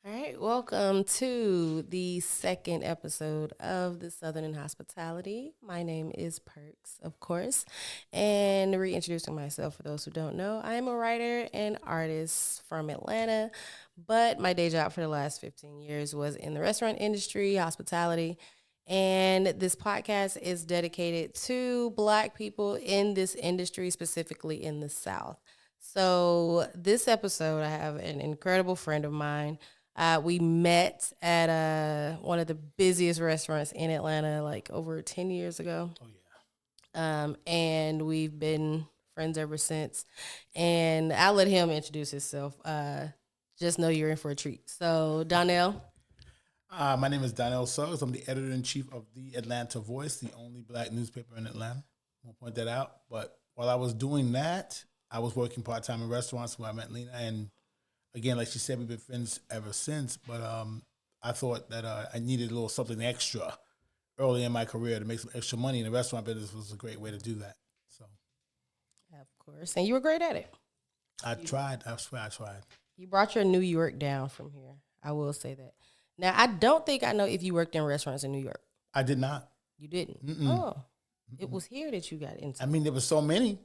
All right, welcome to the second episode of the Southern in Hospitality. My name is Perks, of course, and reintroducing myself for those who don't know, I am a writer and artist from Atlanta, but my day job for the last 15 years was in the restaurant industry, hospitality, and this podcast is dedicated to Black people in this industry, specifically in the South. So, this episode, I have an incredible friend of mine. We met at one of the busiest restaurants in Atlanta, like over 10 years ago. Oh yeah. And we've been friends ever since. And I'll let him introduce himself. Just know you're in for a treat. So, Donnell. My name is Donnell Suggs. I'm the editor in chief of the Atlanta Voice, the only black newspaper in Atlanta. I'll point that out. But while I was doing that, I was working part time in restaurants where I met Lena. And again, like she said, we've been friends ever since. But I thought that I needed a little something extra early in my career to make some extra money. And the restaurant business was a great way to do that. So Of course. And you were great at it. I tried. I swear I tried. You brought your New York down from here. I will say that. Now, I don't think I know if you worked in restaurants in New York. I did not. You didn't? Mm-mm. Oh, it was here that you got into. I mean, there were so many,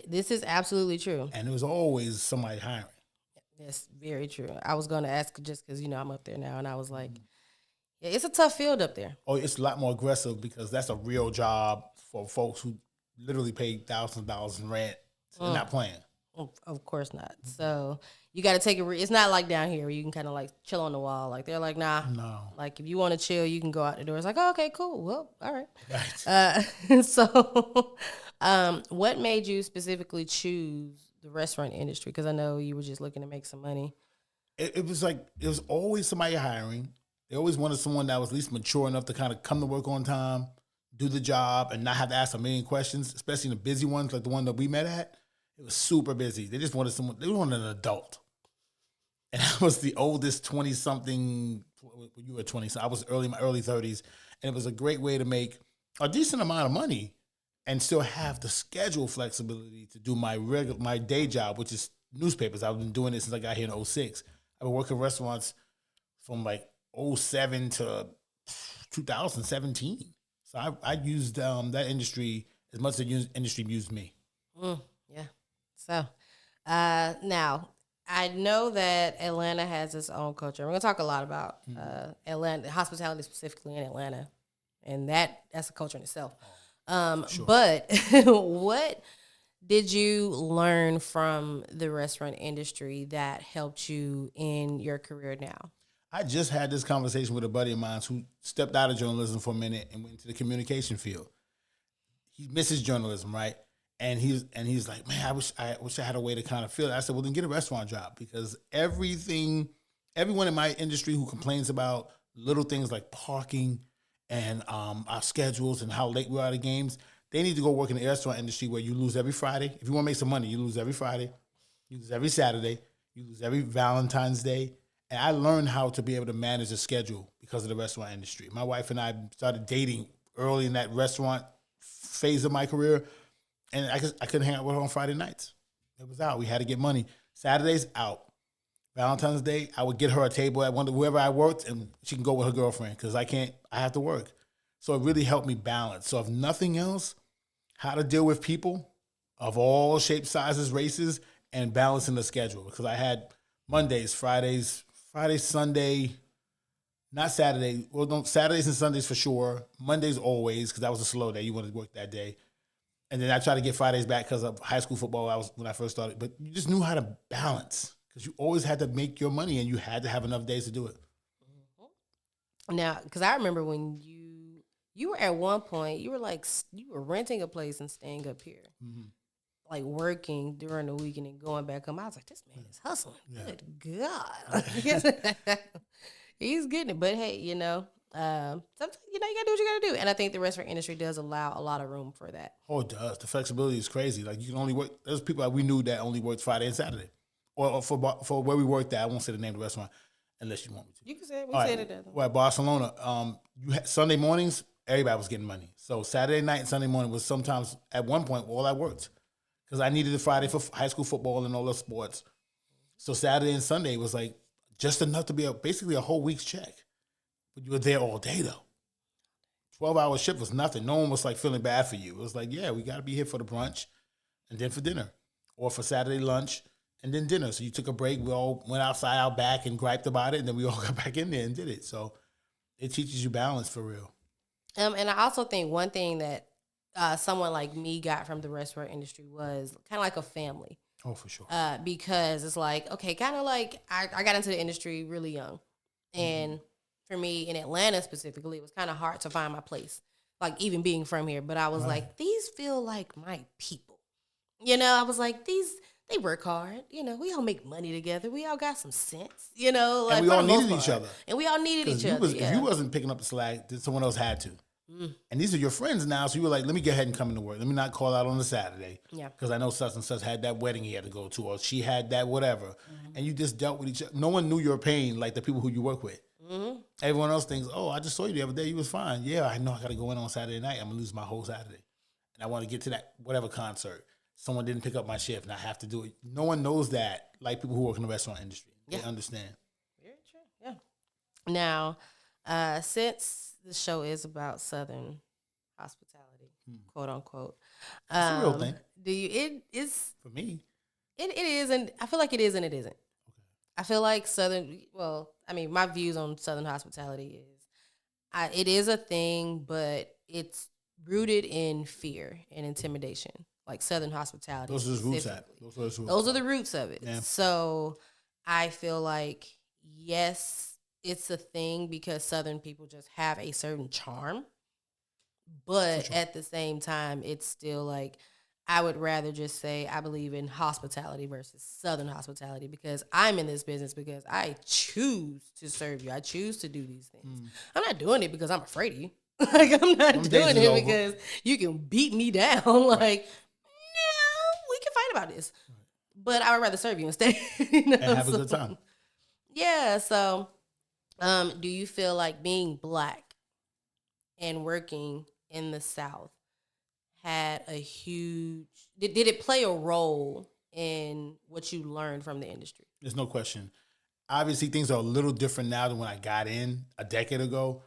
This is absolutely true. and there was always somebody hiring. That's very true. I was going to ask just because, I'm up there now, and I was like, yeah, it's a tough field up there. Oh, it's a lot more aggressive because that's a real job for folks who literally pay thousands of dollars in rent. So they're not playing. Of course not. So you got to take it. It's not like down here where you can kind of like chill on the wall. Like they're like, nah. No. Like if you want to chill, you can go out the door. It's like, oh, okay, cool. Well, all right. Right. So, what made you specifically choose the restaurant industry? Because I know you were just looking to make some money. It was like, it was always somebody hiring. They always wanted someone that was at least mature enough to kind of come to work on time, do the job, and not have to ask a million questions, especially the busy ones like the one that we met at. It was super busy. They just wanted someone, they wanted an adult. And I was the oldest 20-something, you were 20, so I was my early 30s. And it was a great way to make a decent amount of money and still have the schedule flexibility to do my day job, which is newspapers. I've been doing it since I got here in '06. I've been working restaurants from like '07 to 2017. So I used that industry as much as the industry used me. Yeah. So, now I know that Atlanta has its own culture. We're gonna talk a lot about Atlanta hospitality specifically in Atlanta, and that's a culture in itself. Sure. But what did you learn from the restaurant industry that helped you in your career now? I just had this conversation with a buddy of mine who stepped out of journalism for a minute and went into the communication field. He misses journalism, right? And he's like, man, I wish I had a way to kind of feel it. I said, well, then get a restaurant job because everyone in my industry who complains about little things like parking and our schedules and how late we are at the games, they need to go work in the restaurant industry where you lose every Friday. If you want to make some money, you lose every Friday, you lose every Saturday, you lose every Valentine's Day. And I learned how to be able to manage a schedule because of the restaurant industry. My wife and I started dating early in that restaurant phase of my career. And I couldn't hang out with her on Friday nights. It was out. We had to get money. Saturdays, out. Valentine's Day, I would get her a table at wherever I worked, and she can go with her girlfriend because I have to work. So it really helped me balance. So if nothing else, how to deal with people of all shapes, sizes, races, and balancing the schedule. Because I had Mondays, Friday, Sunday, not Saturday. Well, no, Saturdays and Sundays for sure. Mondays always, because that was a slow day. You wanted to work that day. And then I tried to get Fridays back because of high school football. When I first started, but you just knew how to balance because you always had to make your money and you had to have enough days to do it. Now, because I remember when you were at one point, you were renting a place and staying up here, like working during the week and then going back home. I was like, this man is hustling. Yeah. Good God, he's getting it. But hey, sometimes you gotta do what you gotta do, and I think the restaurant industry does allow a lot of room for that. Oh, it does. The flexibility is crazy. Like you can only work. There's people that we knew that only worked Friday and Saturday, or for where we worked at. I won't say the name of the restaurant unless you want me to. You can say it. We All said right. it. Well, at Barcelona, you had Sunday mornings. Everybody was getting money. So Saturday night and Sunday morning was sometimes at one point all I worked because I needed the Friday for high school football and all the sports. So Saturday and Sunday was like just enough to be basically a whole week's check. But you were there all day though. 12-hour shift was nothing. No one was like feeling bad for you. It was like, yeah, we got to be here for the brunch and then for dinner, or for Saturday lunch and then dinner. So you took a break. We all went outside out back and griped about it, and then we all got back in there and did it. So it teaches you balance for real. And I also think one thing that someone like me got from the restaurant industry was kind of like a family. Oh, for sure. Because it's like, okay, kind of like I got into the industry really young. And for me in Atlanta specifically, it was kind of hard to find my place, like even being from here. But I was like, these feel like my people. You know, I was like, they work hard. You know, we all make money together. We all got some sense. You know, like and we all needed each other. And we all needed each other. If you wasn't picking up the slack, then someone else had to. And these are your friends now, so you were like, let me go ahead and come into work. Let me not call out on a Saturday. Yeah. Because I know such and such had that wedding he had to go to, or she had that whatever. And you just dealt with each other. No one knew your pain like the people who you work with. Everyone else thinks, oh, I just saw you the other day. You was fine. Yeah, I know I got to go in on Saturday night. I'm going to lose my whole Saturday. And I want to get to that whatever concert. Someone didn't pick up my shift and I have to do it. No one knows that like people who work in the restaurant industry. Yeah. They understand. Very true. Yeah. Now, since the show is about Southern hospitality, quote unquote, it's a real thing. Do you? It is for me. It is, and I feel like it is, and it isn't. Okay. I feel like Southern. Well, I mean, my views on Southern hospitality is, it is a thing, but it's rooted in fear and intimidation. Like Southern hospitality. Those are the roots at. Those are the roots of it. Yeah. So I feel like, yes, it's a thing because Southern people just have a certain charm. But at the same time, it's still like, I would rather just say I believe in hospitality versus Southern hospitality, because I'm in this business because I choose to serve you. I choose to do these things. I'm not doing it because I'm afraid of you. Like, I'm not doing it because you can beat me down. Like, no, we can fight about this. But I would rather serve you instead. You know? And have a good time. Yeah. So, do you feel like being Black and working in the South had a huge... Did it play a role in what you learned from the industry? There's no question. Obviously, things are a little different now than when I got in a decade ago.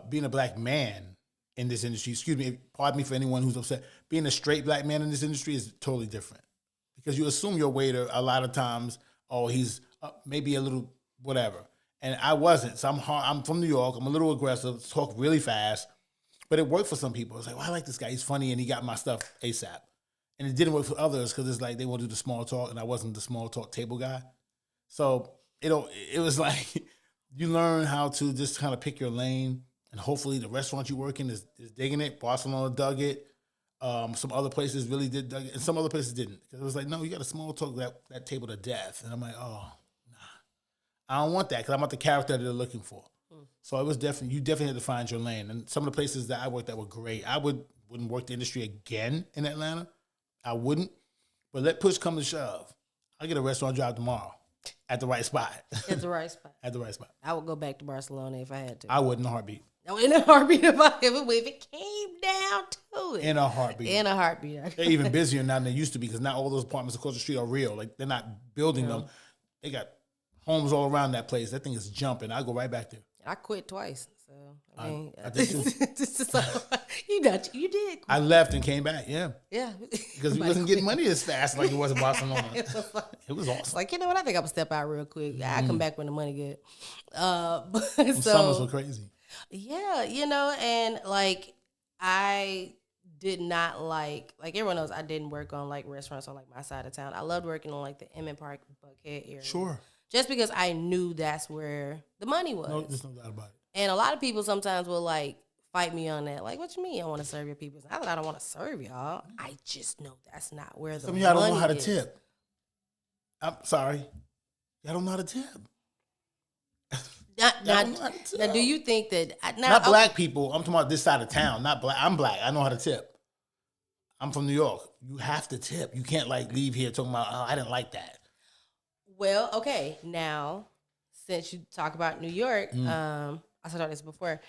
Being a Black man in this industry, pardon me for anyone who's upset, being a straight Black man in this industry is totally different. Because you assume your waiter a lot of times, oh, he's maybe a little whatever. And I wasn't. So I'm from New York. I'm a little aggressive, talk really fast. But it worked for some people. It's like, well, I like this guy. He's funny, and he got my stuff ASAP. And it didn't work for others because it's like they want to do the small talk, and I wasn't the small talk table guy. So it was like you learn how to just kind of pick your lane, and hopefully the restaurant you work in is digging it. Barcelona dug it. Some other places really did dug it, and some other places didn't. Because it was like, no, you got to small talk that table to death. And I'm like, oh, nah. I don't want that because I'm not the character that they're looking for. So it was you definitely had to find your lane. And some of the places that I worked at were great. I wouldn't work the industry again in Atlanta. I wouldn't. But let push come to shove. I'll get a restaurant job tomorrow at the right spot. At the right spot. At the right spot. I would go back to Barcelona if I had to. I would in a heartbeat. In a heartbeat if it came down to it. In a heartbeat. In a heartbeat. They're even busier now than they used to be because not all those apartments across the street are real. Like, they're not building them. They got homes all around that place. That thing is jumping. I go right back there. I quit twice, so I mean, I did too. You did. I left and came back. Yeah, because we wasn't getting money as fast like it was in Barcelona. It was awesome. Like, you know what? I think I'm gonna step out real quick. I come back when the money good. But summers were crazy. Yeah, and like I did not like everyone knows I didn't work on like restaurants on like my side of town. I loved working on like the Emmett Park, Buckhead area. Sure. Just because I knew that's where the money was. No, there's no doubt about it. And a lot of people sometimes will like fight me on that. Like, what you mean I want to serve your people? It's not that I don't want to serve y'all. I just know that's not where the money is. Some of y'all don't know how to tip. I'm sorry. Y'all don't know how to tip. Now, do you think that... Not Black people. I'm talking about this side of town. Not Black. I'm Black. I know how to tip. I'm from New York. You have to tip. You can't like leave here talking about, oh, I didn't like that. Well, okay. Now, since you talk about New York, I said this before,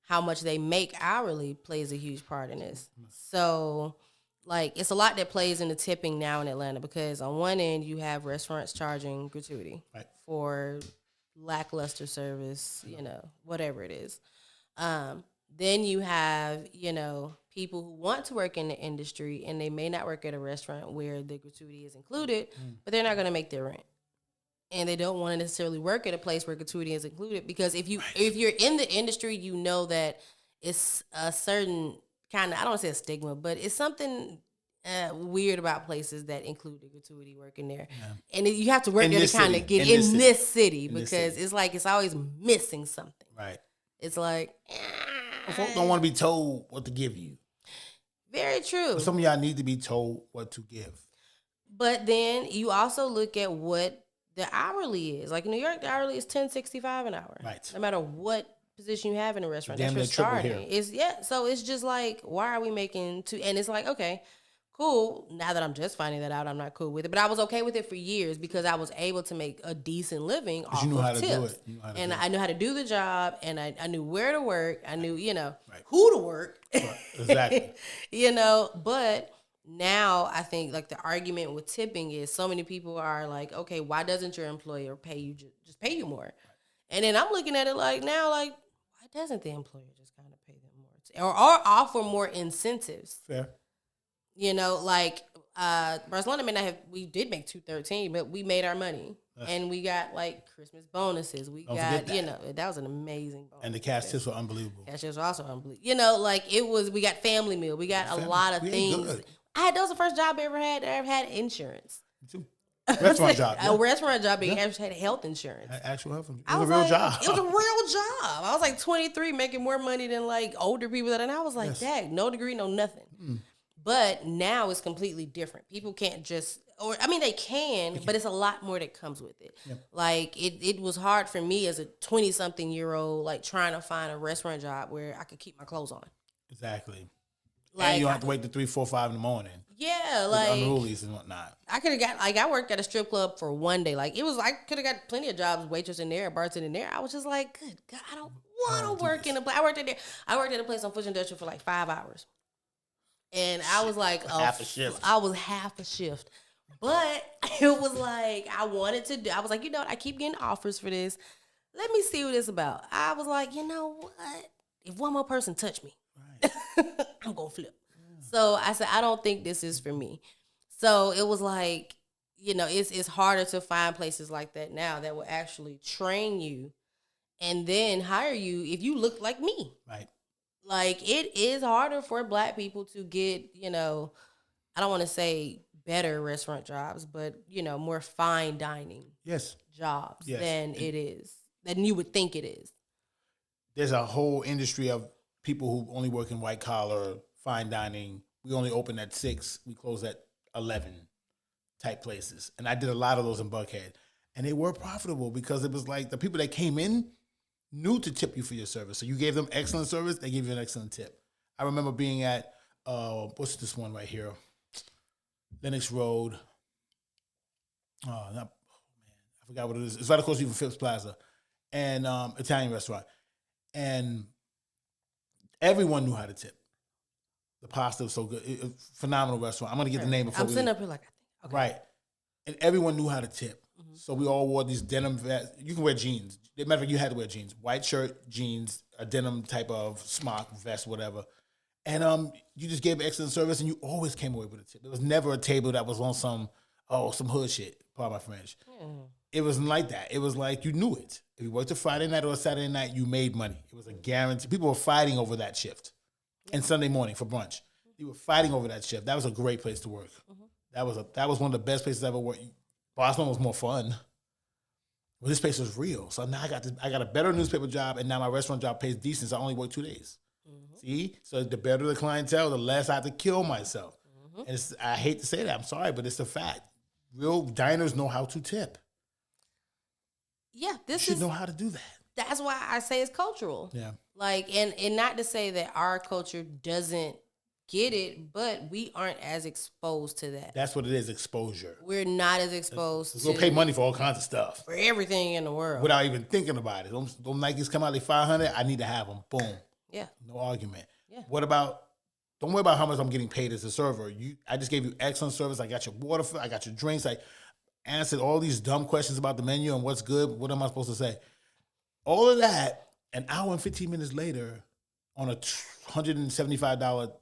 how much they make hourly plays a huge part in this. So, like, it's a lot that plays into tipping now in Atlanta because on one end, you have restaurants charging gratuity for lackluster service, whatever it is. Then you have, people who want to work in the industry and they may not work at a restaurant where the gratuity is included, but they're not going to make their rent. And they don't want to necessarily work at a place where gratuity is included, because if you're in the industry, you know that it's a certain kind of, I don't want to say a stigma, but it's something weird about places that include the gratuity working there. Yeah. And you have to work there to kind of get in this city, because it's like it's always missing something. Right. It's like, folks don't want to be told what to give you. Very true. But some of y'all need to be told what to give. But then you also look at what the hourly is. Like in New York, the hourly is $10.65 an hour. Right. No matter what position you have in a restaurant, damn, that's your starting. So it's just like, why are we making two? And it's like, okay, cool. Now that I'm just finding that out, I'm not cool with it. But I was okay with it for years because I was able to make a decent living off of tips. You knew how to do it. And I knew how to do the job, and I knew where to work. I knew, who to work. Right. Exactly. But now I think like the argument with tipping is so many people are like, okay, why doesn't your employer pay you, just pay you more? Right. And then I'm looking at it like now, like, why doesn't the employer just kind of pay them more or offer more incentives? Fair. Like Barcelona may not have, we did make $213, but we made our money. And we got like Christmas bonuses. We got, that was an amazing bonus. And the cash tips were unbelievable. Cash tips were also unbelievable. Like we got family meal. We got a lot of things. Good. That was the first job I ever had insurance. Me too. Restaurant job. A restaurant job. You actually had health insurance. Actual health insurance. It was a real job. It was a real job. I was like 23 making more money than like older people. And I was like, dang, no degree, no nothing. But now it's completely different. People can't just, they can, but it's a lot more that comes with it. Yep. Like it was hard for me as a 20-something-year-old, like trying to find a restaurant job where I could keep my clothes on. Exactly. Like, and you don't have to wait till 3, 4, 5 in the morning. Yeah, like unrulies and whatnot. I could have got I worked at a strip club for one day. Like I could have got plenty of jobs, waitress in there, bartender in there. I was just like, good God, I don't want to work in a place. I worked at a place on Foot Industrial for like 5 hours, and I was like half a shift. I was half a shift, but it was like I wanted to do. I was like, I keep getting offers for this. Let me see what it's about. I was like, you know what? If one more person touch me, I'm gonna flip. So I said, I don't think this is for me. So it was like, it's harder to find places like that now that will actually train you and then hire you if you look like me. Right. Like it is harder for Black people to get, I don't want to say better restaurant jobs, but more fine dining jobs than you would think it is. There's a whole industry of people who only work in white collar, fine dining. We only open at 6. We close at 11 type places. And I did a lot of those in Buckhead. And they were profitable because it was like the people that came in knew to tip you for your service. So you gave them excellent service, they gave you an excellent tip. I remember being at, what's this one right here? Lenox Road. I forgot what it is. It's right across from Phipps Plaza. And Italian restaurant. And everyone knew how to tip. The pasta was so good. Phenomenal restaurant. I'm going to get the name before I'm sitting up here like, okay. Right. And everyone knew how to tip. Mm-hmm. So we all wore these denim vests. You can wear jeans. Matter of fact, you had to wear jeans. White shirt, jeans, a denim type of smock, vest, whatever. And you just gave excellent service, and you always came away with a tip. There was never a table that was on some hood shit, pardon my French. It wasn't like that. It was like you knew it. If you worked a Friday night or a Saturday night, you made money. It was a guarantee. People were fighting over that shift. And Sunday morning for brunch. You were fighting over that shift. That was a great place to work. Mm-hmm. That was one of the best places I ever worked. Boston was more fun. Well, this place was real. So now I got a better newspaper job, and now my restaurant job pays decent, so I only work 2 days. Mm-hmm. See? So the better the clientele, the less I have to kill myself. Mm-hmm. And I hate to say that. I'm sorry, but it's a fact. Real diners know how to tip. Yeah, you should know how to do that. That's why I say it's cultural. Yeah. Like, and not to say that our culture doesn't get it, but we aren't as exposed to that. That's what it is, exposure. We're not as exposed to. We'll pay money for all kinds of stuff. For everything in the world. Without even thinking about it. Those Nikes come out, they $500, I need to have them. Boom. Yeah. No argument. Yeah. Don't worry about how much I'm getting paid as a server. I just gave you excellent service. I got your water, I got your drinks. answered all these dumb questions about the menu and what's good. What am I supposed to say? All of that, an hour and 15 minutes later, on a $175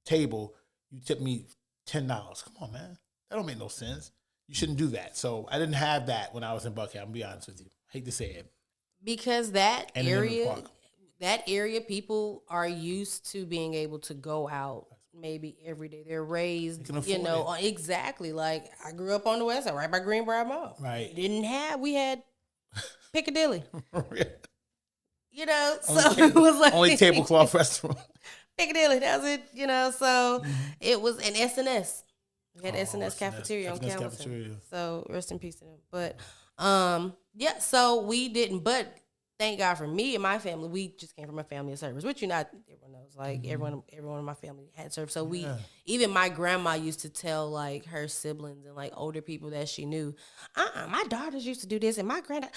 table, you tip me $10. Come on, man. That don't make no sense. You shouldn't do that. So I didn't have that when I was in Buckhead. I'm gonna be honest with you. Hate to say it. Because that area, people are used to being able to go out maybe every day. They're raised, exactly. Like I grew up on the west side, right by Greenbrier Mall. Right. We had Piccadilly. Only It was like only tablecloth restaurant. Piccadilly, that was it, so it was an SNS. We had SNS cafeteria on campus. So rest in peace to them. But so we didn't, but thank God for me and my family, we just came from a family of servers, which everyone knows. Like everyone in my family had served. So even my grandma used to tell like her siblings and like older people that she knew, my daughters used to do this and my granddad,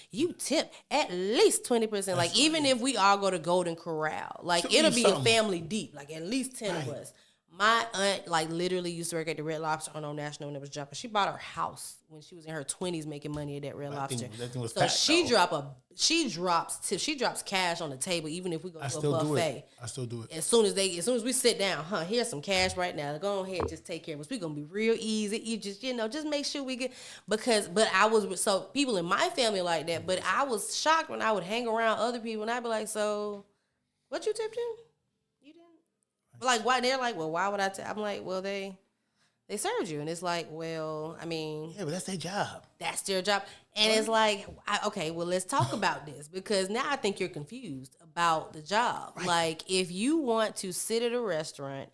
you tip at least 20%. Like even if we all go to Golden Corral, like it'll be a family deep, like at least 10 of us. My aunt, like, literally used to work at the Red Lobster on Old National when it was jumping. She bought her house when she was in her 20s making money at that Red Lobster. That thing was so she drops cash on the table even if we go to a buffet. I still do it. As soon as we sit down, here's some cash right now. Go ahead, just take care of us. We're gonna be real easy. You just make sure we get so people in my family like that. But I was shocked when I would hang around other people and I'd be like, so what you tipped him? Like, why? They're like, well, why would I I'm like, well, they served you. And it's like, well, I mean. Yeah, but that's their job. That's their job. And it's like, okay, well, let's talk about this. Because now I think you're confused about the job. Right. Like, if you want to sit at a restaurant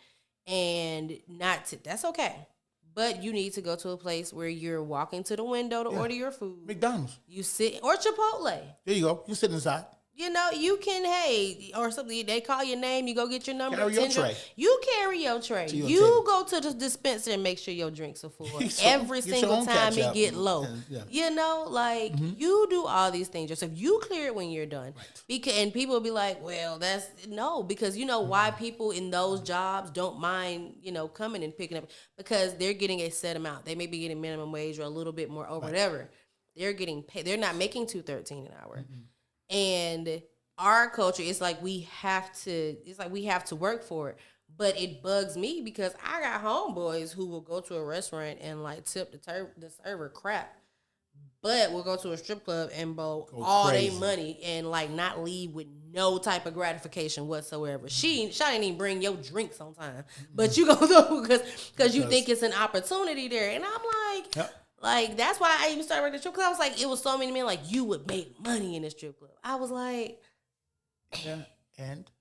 and not tip, that's okay. But you need to go to a place where you're walking to the window to order your food. McDonald's. You sit, or Chipotle. There you go. You sit inside. You can, or something. They call your name. You go get your number. Carry your tray. You carry your tray. You go to the dispenser and make sure your drinks are full. Every single time it get low. You do all these things yourself. You clear it when you're done. Right. And people will be like, well, because you know why people in those jobs don't mind, coming and picking up, because they're getting a set amount. They may be getting minimum wage or a little bit more or whatever. They're getting paid. They're not making $2.13 an hour. Mm-hmm. And our culture, it's like we have to work for it. But it bugs me because I got homeboys who will go to a restaurant and like tip the server crap, but we'll go to a strip club and blow all their money and like not leave with no type of gratification whatsoever. She didn't even bring your drinks on time, but you go though because you think it's an opportunity there, and I'm like. Yep. Like, that's why I even started working at the strip club. I was like, it was so many men, like, you would make money in the strip club. I was like... Yeah, and?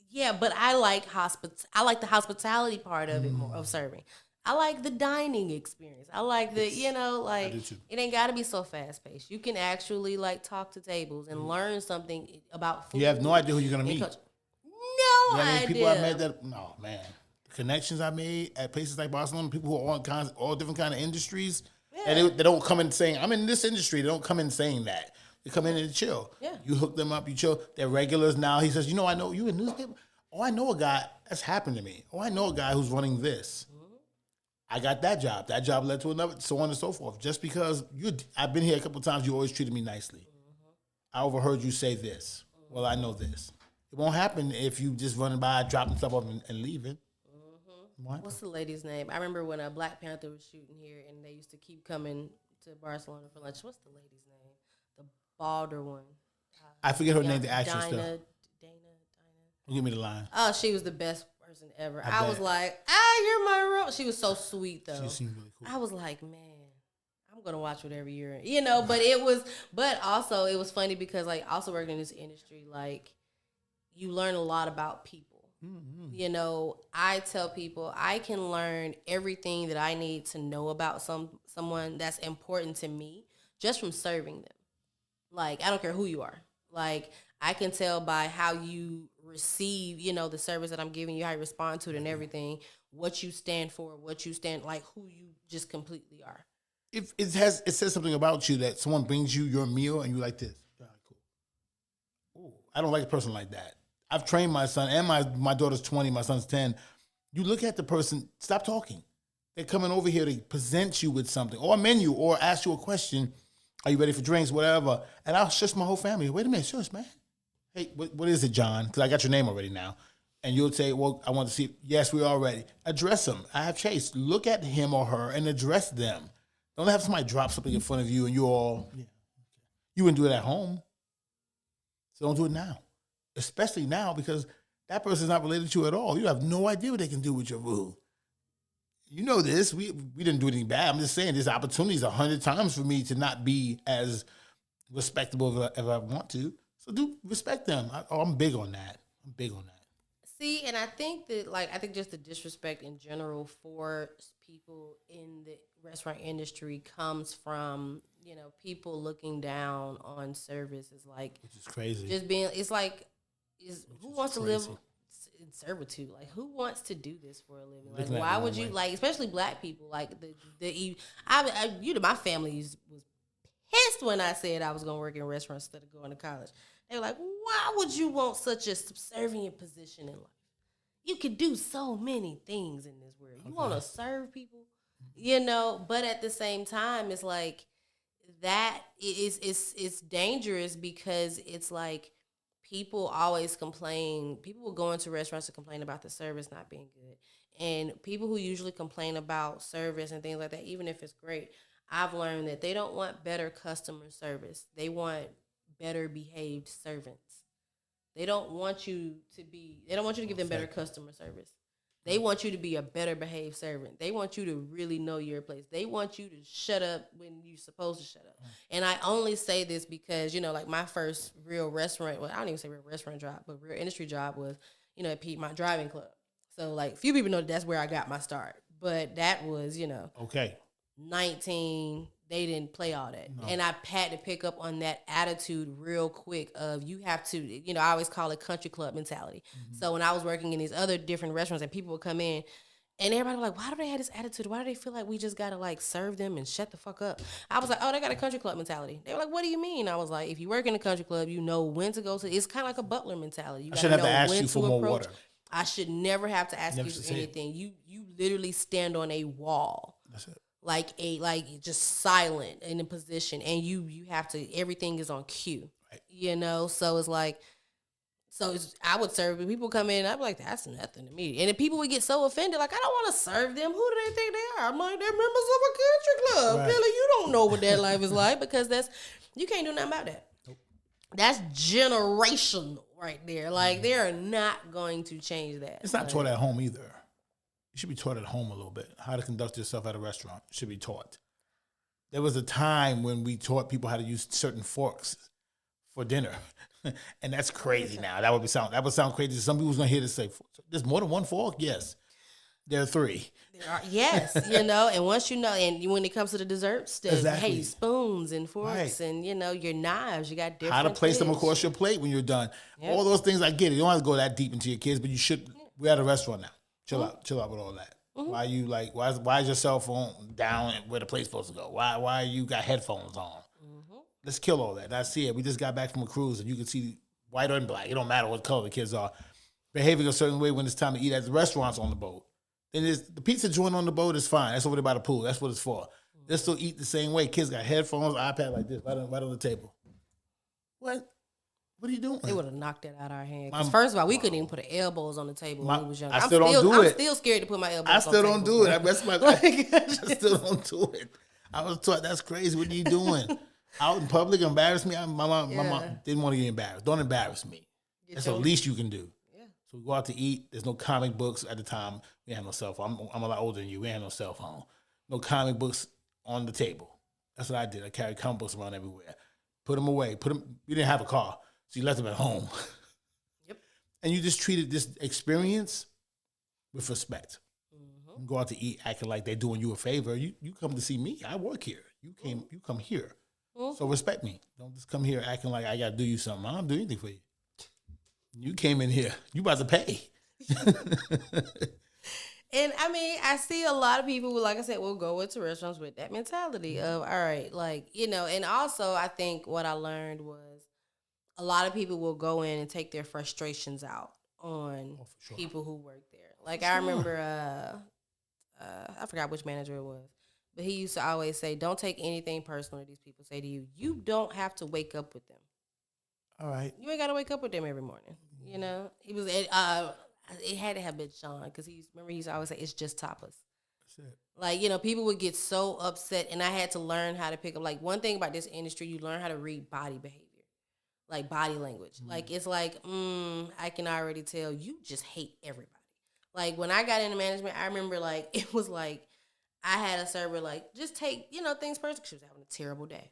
Yeah, but I like the hospitality part of it more, of serving. I like the dining experience. I like the, I do too. It ain't got to be so fast-paced. You can actually, like, talk to tables and learn something about food. You have no idea who you're going to meet. No idea. People I met that... No, man. The connections I made at places like Barcelona, people who are all different kind of industries... Yeah. And they don't come in saying, I'm in this industry. They don't come in saying that. They come in and chill. Yeah. You hook them up, you chill. They're regulars now. He says, I know you in newspaper. Oh, I know a guy. That's happened to me. Oh, I know a guy who's running this. Mm-hmm. I got that job. That job led to another, so on and so forth. Just because I've been here a couple of times, you always treated me nicely. Mm-hmm. I overheard you say this. Mm-hmm. Well, I know this. It won't happen if you just running by, dropping stuff off and leaving. What's the lady's name? I remember when Black Panther was shooting here and they used to keep coming to Barcelona for lunch. What's the lady's name? The balder one. I forget her name, the actress. Dana. Give me the line. Oh, she was the best person ever. I was like, you're my role. She was so sweet though. She seemed really cool. I was like, man, I'm gonna watch whatever you're in. But also it was funny because like also working in this industry, like you learn a lot about people. Mm-hmm. I tell people I can learn everything that I need to know about someone that's important to me just from serving them. Like, I don't care who you are. Like, I can tell by how you receive, the service that I'm giving you, how you respond to it and everything, what you stand for, like who you just completely are. If it says something about you that someone brings you your meal and you like this. Cool. Ooh, I don't like a person like that. I've trained my son, and my daughter's 20, my son's 10. You look at the person, stop talking. They're coming over here to present you with something or a menu or ask you a question. Are you ready for drinks? Whatever. And I'll shush my whole family. Wait a minute, shush, man. Hey, what is it, John? Because I got your name already now. And you'll say, well, I want to see. Yes, we are ready. Address them. I have Chase. Look at him or her and address them. Don't have somebody drop something in front of you and you all, yeah. You wouldn't do it at home. So don't do it now. Especially now because that person's not related to you at all. You have no idea what they can do with your food. You know this. We didn't do anything bad. I'm just saying there's opportunities 100 times for me to not be as respectable if I want to. So do respect them. I'm big on that. I'm big on that. See, and I think that, like, I think just the disrespect in general for people in the restaurant industry comes from, people looking down on service. Is like, which is crazy. Just being, it's like, who wants to live in servitude? Like, who wants to do this for a living? Like, why would you, like, especially black people, like, my family was pissed when I said I was going to work in restaurants instead of going to college. They were like, why would you want such a subservient position in life? You could do so many things in this world. You want to serve people, but at the same time, it's like that it's dangerous because it's like people always complain. People will go into restaurants to complain about the service not being good. And people who usually complain about service and things like that, even if it's great, I've learned that they don't want better customer service. They want better behaved servants. They don't want you to give them better customer service. They want you to be a better behaved servant. They want you to really know your place. They want you to shut up when you're supposed to shut up. And I only say this because, like my first real restaurant, well, I don't even say real restaurant job, but real industry job was, at Piedmont Driving Club. So like few people know that's where I got my start. But that was, okay. 19, they didn't play all that. No. And I had to pick up on that attitude real quick of you have to, I always call it country club mentality. Mm-hmm. So when I was working in these other different restaurants and people would come in and everybody was like, why do they have this attitude? Why do they feel like we just got to like serve them and shut the fuck up? I was like, oh, they got a country club mentality. They were like, what do you mean? I was like, if you work in a country club, you know when to go to. It's kind of like a butler mentality. You I should have to ask you for more water. I should never have to ask you for anything. You literally stand on a wall. That's it. Like just silent in a position, and you have to. Everything is on cue, right. So it's like, I would serve. When people come in, I'd be like, that's nothing to me. And then people would get so offended, like I don't want to serve them. Who do they think they are? I'm like, they're members of a country club. Right. Really, you don't know what that life is like because you can't do nothing about that. Nope. That's generational right there. Like they are not going to change that. It's not taught at home either. You should be taught at home a little bit. How to conduct yourself at a restaurant should be taught. There was a time when we taught people how to use certain forks for dinner. And that's crazy now. That would sound crazy. Some people's going to hear this say, there's more than one fork? Yes. There are three. Yes, and once and when it comes to the desserts, there's spoons and forks, right. And your knives, you got different how to place things. them across your plate when you're done. Yep. All those things, I get it. You don't have to go that deep into your kids, but you should. We're at a restaurant now. Chill out with all that. Mm-hmm. Why you why is your cell phone down where the plate's supposed to go? Why you got headphones on? Mm-hmm. Let's kill all that. I see it. We just got back from a cruise and you can see white or black. It don't matter what color the kids are. Behaving a certain way when it's time to eat at the restaurants on the boat. Then the pizza joint on the boat is fine. That's over there by the pool. That's what it's for. Mm-hmm. They still eat the same way. Kids got headphones, iPad like this, right on the table. What? What are you doing? They would have knocked that out of our hand. Because first of all, we couldn't even put the elbows on the table when we was young. I'm still scared to put my elbows on the table. I still don't do it. I still don't do it. I was taught, that's crazy. What are you doing? Out in public, embarrass me? My mom didn't want to get embarrassed. Don't embarrass me. That's the least you can do. Yeah. So we go out to eat. There's no comic books at the time. We didn't have no cell phone. I'm a lot older than you. We didn't have no cell phone. No comic books on the table. That's what I did. I carried comic books around everywhere. Put them away. We didn't have a car. So you left them at home. Yep. And you just treated this experience with respect. Mm-hmm. You go out to eat acting like they're doing you a favor. You come to see me. I work here. You come here. Mm-hmm. So respect me. Don't just come here acting like I got to do you something. I don't do anything for you. You came in here. You about to pay. And I mean, I see a lot of people who, like I said, will go into restaurants with that mentality of, all right, and also I think what I learned was, a lot of people will go in and take their frustrations out on people who work there. Like I remember I forgot which manager it was, but he used to always say, "Don't take anything personal that these people say to you. You don't have to wake up with them. All right. You ain't got to wake up with them every morning." You know, he was. It had to have been Sean because he used to always say, "It's just tapas." That's it. Like, people would get so upset, and I had to learn how to pick up. Like, one thing about this industry, you learn how to read body behavior, like body language. Like, it's like, I can already tell you just hate everybody. Like, when I got into management, I remember, like, it was like I had a server, like, just take, things personal. She was having a terrible day,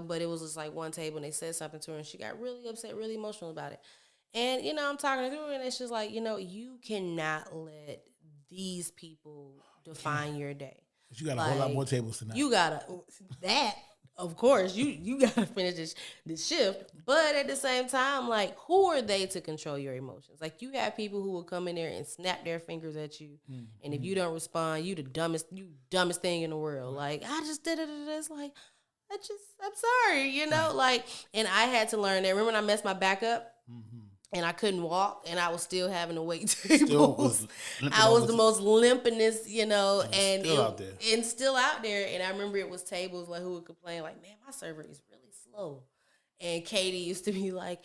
but it was just like one table, and they said something to her, and she got really upset, really emotional about it. And, I'm talking to her, and it's just like, you cannot let these people define your day. But you got a whole lot more tables tonight. You gotta that, of course, you gotta finish this shift. But at the same time, like, who are they to control your emotions? Like, you have people who will come in there and snap their fingers at you, and if you don't respond, you dumbest thing in the world. Like, I just did it. It's like, I'm sorry, like, and I had to learn that. Remember when I messed my back up? And I couldn't walk, and I was still having to wait tables. I was the most limpingest, and still out there. And I remember it was tables like who would complain, like, "Man, my server is really slow." And Katie used to be like,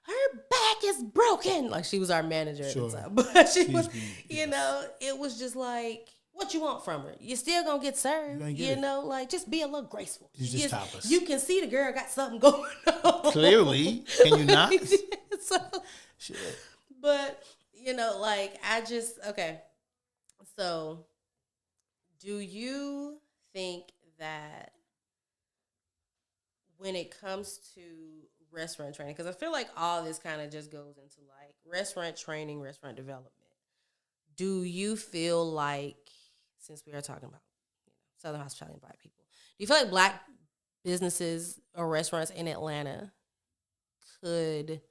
"Her back is broken." Like, she was our manager at the time, but she was, it was just like, what you want from her? You still gonna get served, like, just be a little graceful. You just top us. You can see the girl got something going on. Clearly, can you not? So, shit. But like, okay. So, do you think that when it comes to restaurant training, because I feel like all this kind of just goes into like restaurant training, restaurant development, do you feel like, since we are talking about Southern hospitality and Black people, do you feel like Black businesses or restaurants in Atlanta could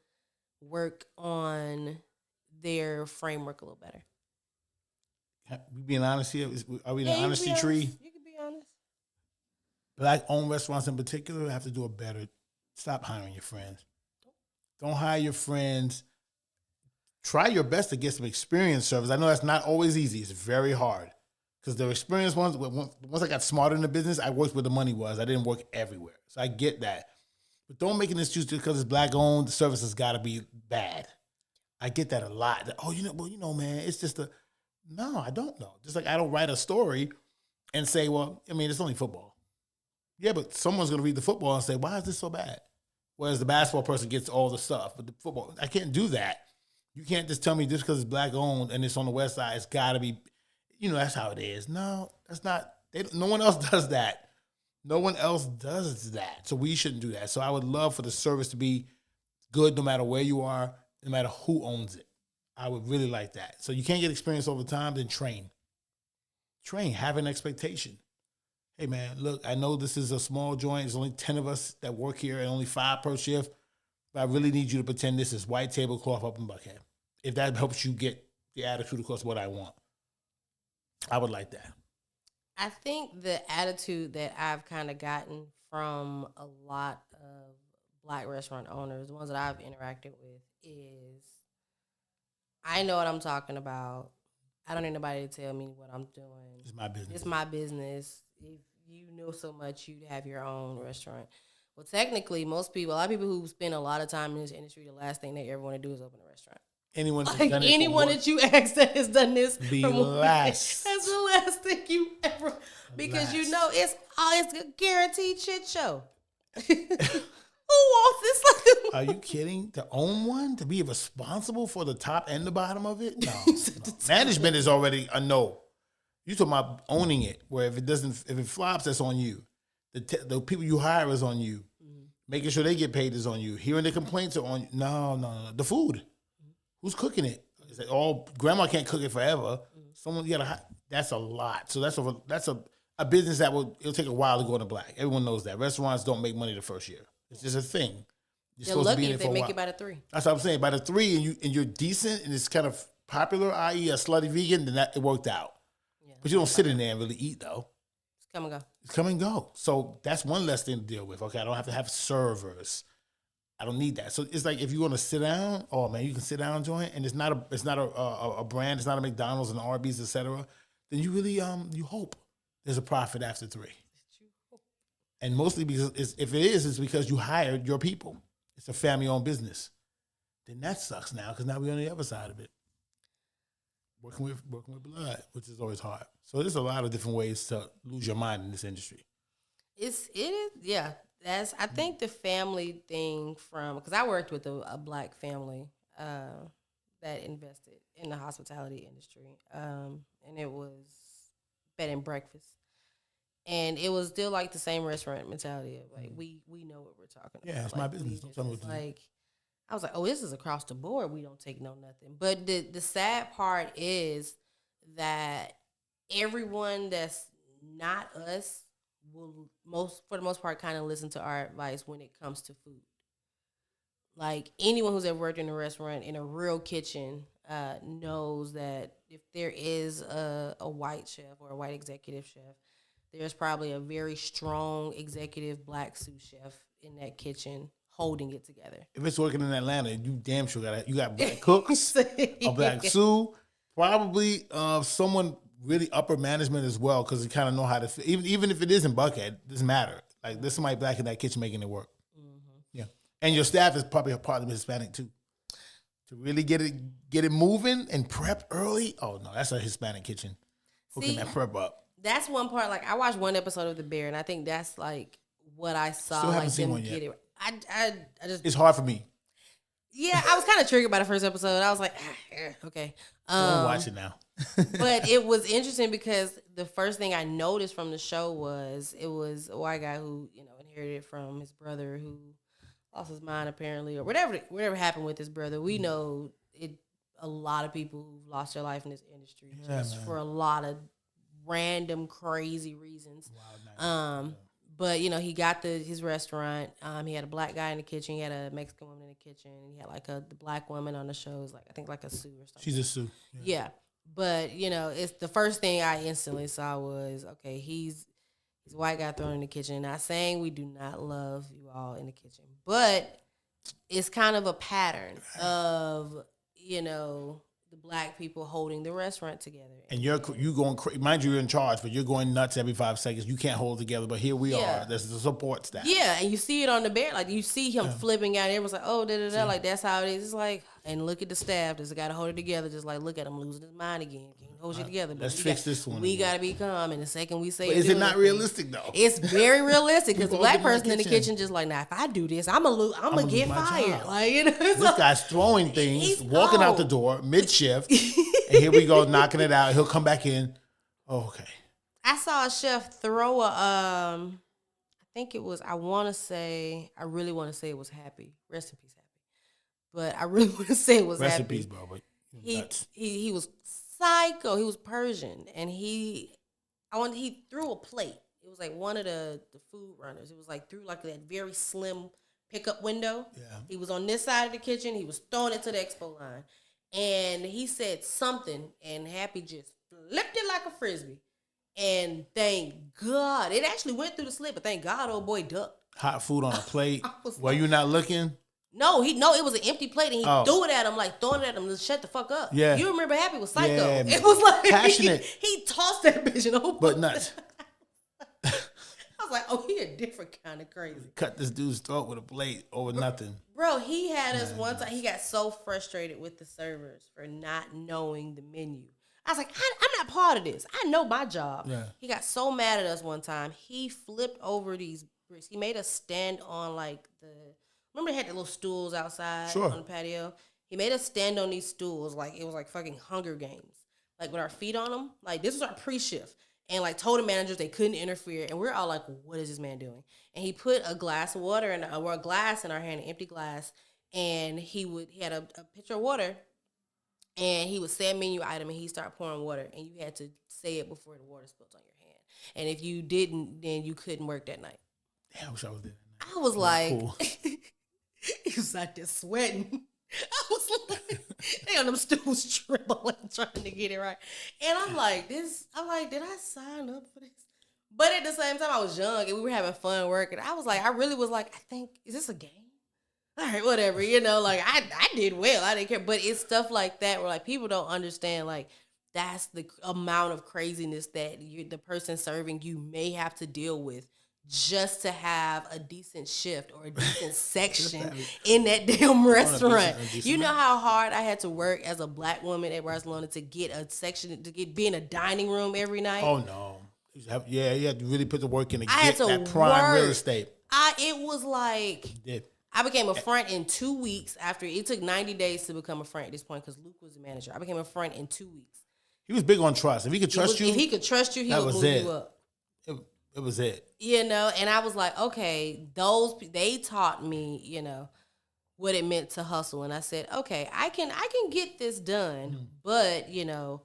work on their framework a little better? We being honest here? Are we in the honesty tree? You can be honest. Black-owned restaurants in particular have to do a better. Stop hiring your friends. Don't hire your friends. Try your best to get some experienced servers. I know that's not always easy. It's very hard. Because the experienced ones, once I got smarter in the business, I worked where the money was. I didn't work everywhere. So I get that. But don't make an excuse just because it's Black-owned, the service has got to be bad. I get that a lot. Man, it's just no, I don't know. Just like I don't write a story and say, well, I mean, it's only football. Yeah, but someone's going to read the football and say, why is this so bad? Whereas the basketball person gets all the stuff. But the football, I can't do that. You can't just tell me just because it's Black-owned and it's on the West Side, it's got to be, that's how it is. No, that's not. No one else does that. No one else does that. So we shouldn't do that. So I would love for the service to be good no matter where you are, no matter who owns it. I would really like that. So you can't get experience over time, then train. Train, have an expectation. Hey, man, look, I know this is a small joint. There's only 10 of us that work here and only 5 per shift. But I really need you to pretend this is white tablecloth up in Buckhead. If that helps you get the attitude across what I want, I would like that. I think the attitude that I've kind of gotten from a lot of Black restaurant owners, the ones that I've interacted with, is I know what I'm talking about. I don't need nobody to tell me what I'm doing. It's my business. It's my business. If you know so much, you'd have your own restaurant. Well, technically, a lot of people who spend a lot of time in this industry, the last thing they ever want to do is open a restaurant. Anyone that you ask that has done this, that's the last thing you ever, because it's a guaranteed shit show. Who wants this? Are you kidding? To own one? To be responsible for the top and the bottom of it? No. Management is already a no. You talking about owning it, where if it flops, that's on you. The people you hire is on you. Mm-hmm. Making sure they get paid is on you. Hearing the complaints are on you. No. The food. Mm-hmm. Who's cooking it? Is it grandma can't cook it forever. Mm-hmm. Someone that's a lot. So that's a business that it'll take a while to go into black. Everyone knows that. Restaurants don't make money the first year. It's just a thing. They're lucky if they make it by the 3. That's what I'm saying. By the 3 and you're decent and it's kind of popular, i.e. a slutty vegan, then it worked out. Yeah, but you don't sit in there and really eat though. It's come and go. It's come and go. So that's one less thing to deal with. Okay, I don't have to have servers. I don't need that. So it's like if you want to sit down, you can sit down joint, and it's not a brand. It's not a McDonald's and Arby's, etc. then you really you hope there's a profit after 3. And mostly because if it is, it's because you hired your people. It's a family-owned business. Then that sucks now because now we're on the other side of it. Working with blood, which is always hard. So there's a lot of different ways to lose your mind in this industry. It is, yeah. I think the family thing because I worked with a black family that invested in the hospitality industry, and it was bed and breakfast. And it was still like the same restaurant mentality of like we know what we're talking about. Yeah, it's like, my business. Don't tell me what to do. Like I was like, oh, this is across the board. We don't take no nothing. But the sad part is that everyone that's not us will for the most part kind of listen to our advice when it comes to food. Like anyone who's ever worked in a restaurant in a real kitchen knows that if there is a white chef or a white executive chef, there's probably a very strong executive black sous chef in that kitchen holding it together. If it's working in Atlanta, you damn sure got black cooks, a black sous, probably someone really upper management as well, because you kind of know how to even if it isn't Buckhead, it doesn't matter. Like there's somebody black in that kitchen making it work. Mm-hmm. Yeah, and your staff is probably a part of Hispanic too. To really get it moving and prep early. Oh no, that's a Hispanic kitchen hooking that prep up. That's one part. Like I watched one episode of The Bear, and I think that's like what I saw. Still haven't like seen them one yet. get it. I just. It's hard for me. Yeah, I was kind of triggered by the first episode. I was like, okay. I'll watch it now. But it was interesting because the first thing I noticed from the show was it was a white guy who inherited from his brother who lost his mind apparently, or whatever happened with his brother. We know it. A lot of people who've lost their life in this industry just for a lot of random crazy reasons. But he got his restaurant. He had a black guy in the kitchen. He had a Mexican woman in the kitchen. He had like the black woman on the show. Is like I think like a sous or something. She's a sous. Yeah. But it's the first thing I instantly saw was okay. He's a white guy thrown in the kitchen. Not saying we do not love you all in the kitchen, but it's kind of a pattern of the black people holding the restaurant together. And you going mind you, you're in charge, but you're going nuts every 5 seconds. You can't hold together, but here we are. There's the support staff. Yeah, and you see it on the Bear. Like you see him flipping out. Everyone's like, oh, da-da-da. Like that's how it is. It's like, and look at the staff. Just got to hold it together. Just like, look at him losing his mind again. Can't hold shit together. But let's fix this one. We got to be calm. And the second we say but is it not realistic though? It's very realistic because the black person in the kitchen just like, nah, if I do this, I'm gonna get fired. Like this guy's throwing things, walking out the door mid shift. And here we go, knocking it out. He'll come back in. Oh, okay. I saw a chef throw I think it was, I really want to say it was Happy. Rest in peace, Happy. But I really want to say it was Rest Happy. in peace, bro. But he was psycho. He was Persian. And he threw a plate. It was like one of the food runners. It was like through like that very slim pickup window. Yeah. He was on this side of the kitchen. He was throwing it to the expo line. And he said something, and Happy just flipped it like a frisbee. And thank God, it actually went through the slit, but thank God, old boy ducked. Hot food on a plate. Were you not looking? No, it was an empty plate, and he threw it at him, like throwing it at him to shut the fuck up. Yeah. You remember Happy was psycho. Yeah, it was like passionate. He tossed that bitch in the but nuts. I was like, oh, he a different kind of crazy. Cut this dude's throat with a blade over nothing. Bro, he had us one time. He got so frustrated with the servers for not knowing the menu. I was like, I'm not part of this. I know my job. Yeah. He got so mad at us one time. He flipped over these bricks. He made us stand on remember they had the little stools outside on the patio? He made us stand on these stools like it was like fucking Hunger Games. Like with our feet on them. Like this was our pre-shift. And like told the managers they couldn't interfere. And we're all like, what is this man doing? And he put a glass of water or a glass in our hand, an empty glass. And he had a pitcher of water. And he would say a menu item and he started pouring water. And you had to say it before the water spilled on your hand. And if you didn't, then you couldn't work that night. Damn, I wish I was there. I was like, cool. He was out there sweating. I was like, they on them stools trembling, trying to get it right. And I'm like, did I sign up for this? But at the same time, I was young and we were having fun working. I was like, I really was like, is this a game? All right, whatever, like I did well. I didn't care. But it's stuff like that where like people don't understand, like that's the amount of craziness that the person serving you may have to deal with just to have a decent shift or a decent section in that damn restaurant. You know how hard I had to work as a black woman at Barcelona to get a section, be in a dining room every night. Oh no. Yeah, you had to really put the work in to I had get to that prime work. real estate. It was like I became a front in 2 weeks after it took 90 days to become a front at this point because Luke was the manager. I became a front in 2 weeks. He was big on trust. If he could trust you, if he could trust you, he would move you up. It was it. You know, and I was like, okay, they taught me, you know, what it meant to hustle, and I said, okay, I can get this done, but you know,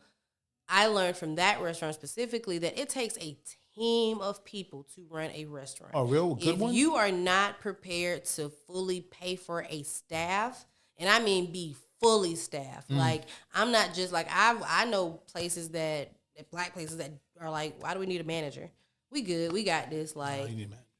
I learned from that restaurant specifically that it takes a team of people to run a restaurant. A real good one? If you are not prepared to fully pay for a staff, and I mean be fully staffed, like I'm not just like I know places that black places that are like, why do we need a manager? We good, we got this, like.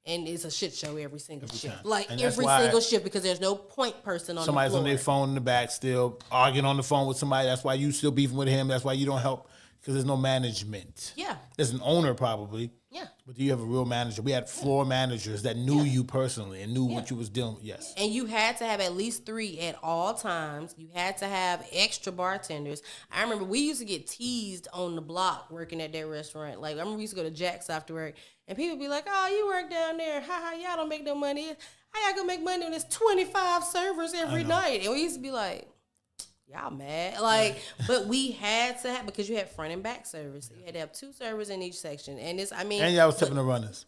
And it's a shit show every single shift. Time. Like every single shift because there's no point person on somebody's the floor. on their phone in the back still arguing on the phone with somebody. That's why you still beefing with him. That's why you don't help because there's no management. Yeah. There's an owner probably. Yeah. But do you have a real manager? We had floor managers that knew you personally and knew what you was dealing with. Yes. And you had to have at least 3 at all times. You had to have extra bartenders. I remember we used to get teased on the block working at that restaurant. Like I remember we used to go to Jack's after work. And people be like, oh, you work down there. Ha y'all don't make no money. How y'all gonna make money when there's 25 servers every night? And we used to be like, y'all mad. Like, but we had to have, because you had front and back service. You had to have 2 servers in each section. And it's, I mean. And y'all was tipping the runners.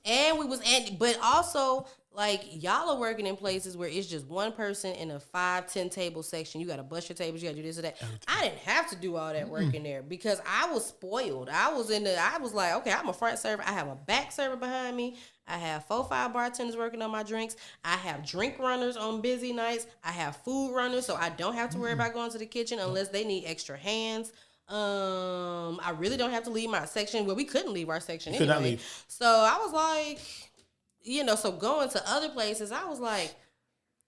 But also, like, y'all are working in places where it's just one person in a 5-10 table section. You got to bust your tables. You got to do this or that. I didn't have to do all that work in there because I was spoiled. I was like, okay, I'm a front server. I have a back server behind me. I have 4-5 bartenders working on my drinks. I have drink runners on busy nights. I have food runners, so I don't have to worry about going to the kitchen unless they need extra hands. I really don't have to leave my section. Well, we couldn't leave our section anyway. Could not leave. So I was like, you know, so going to other places, I was like,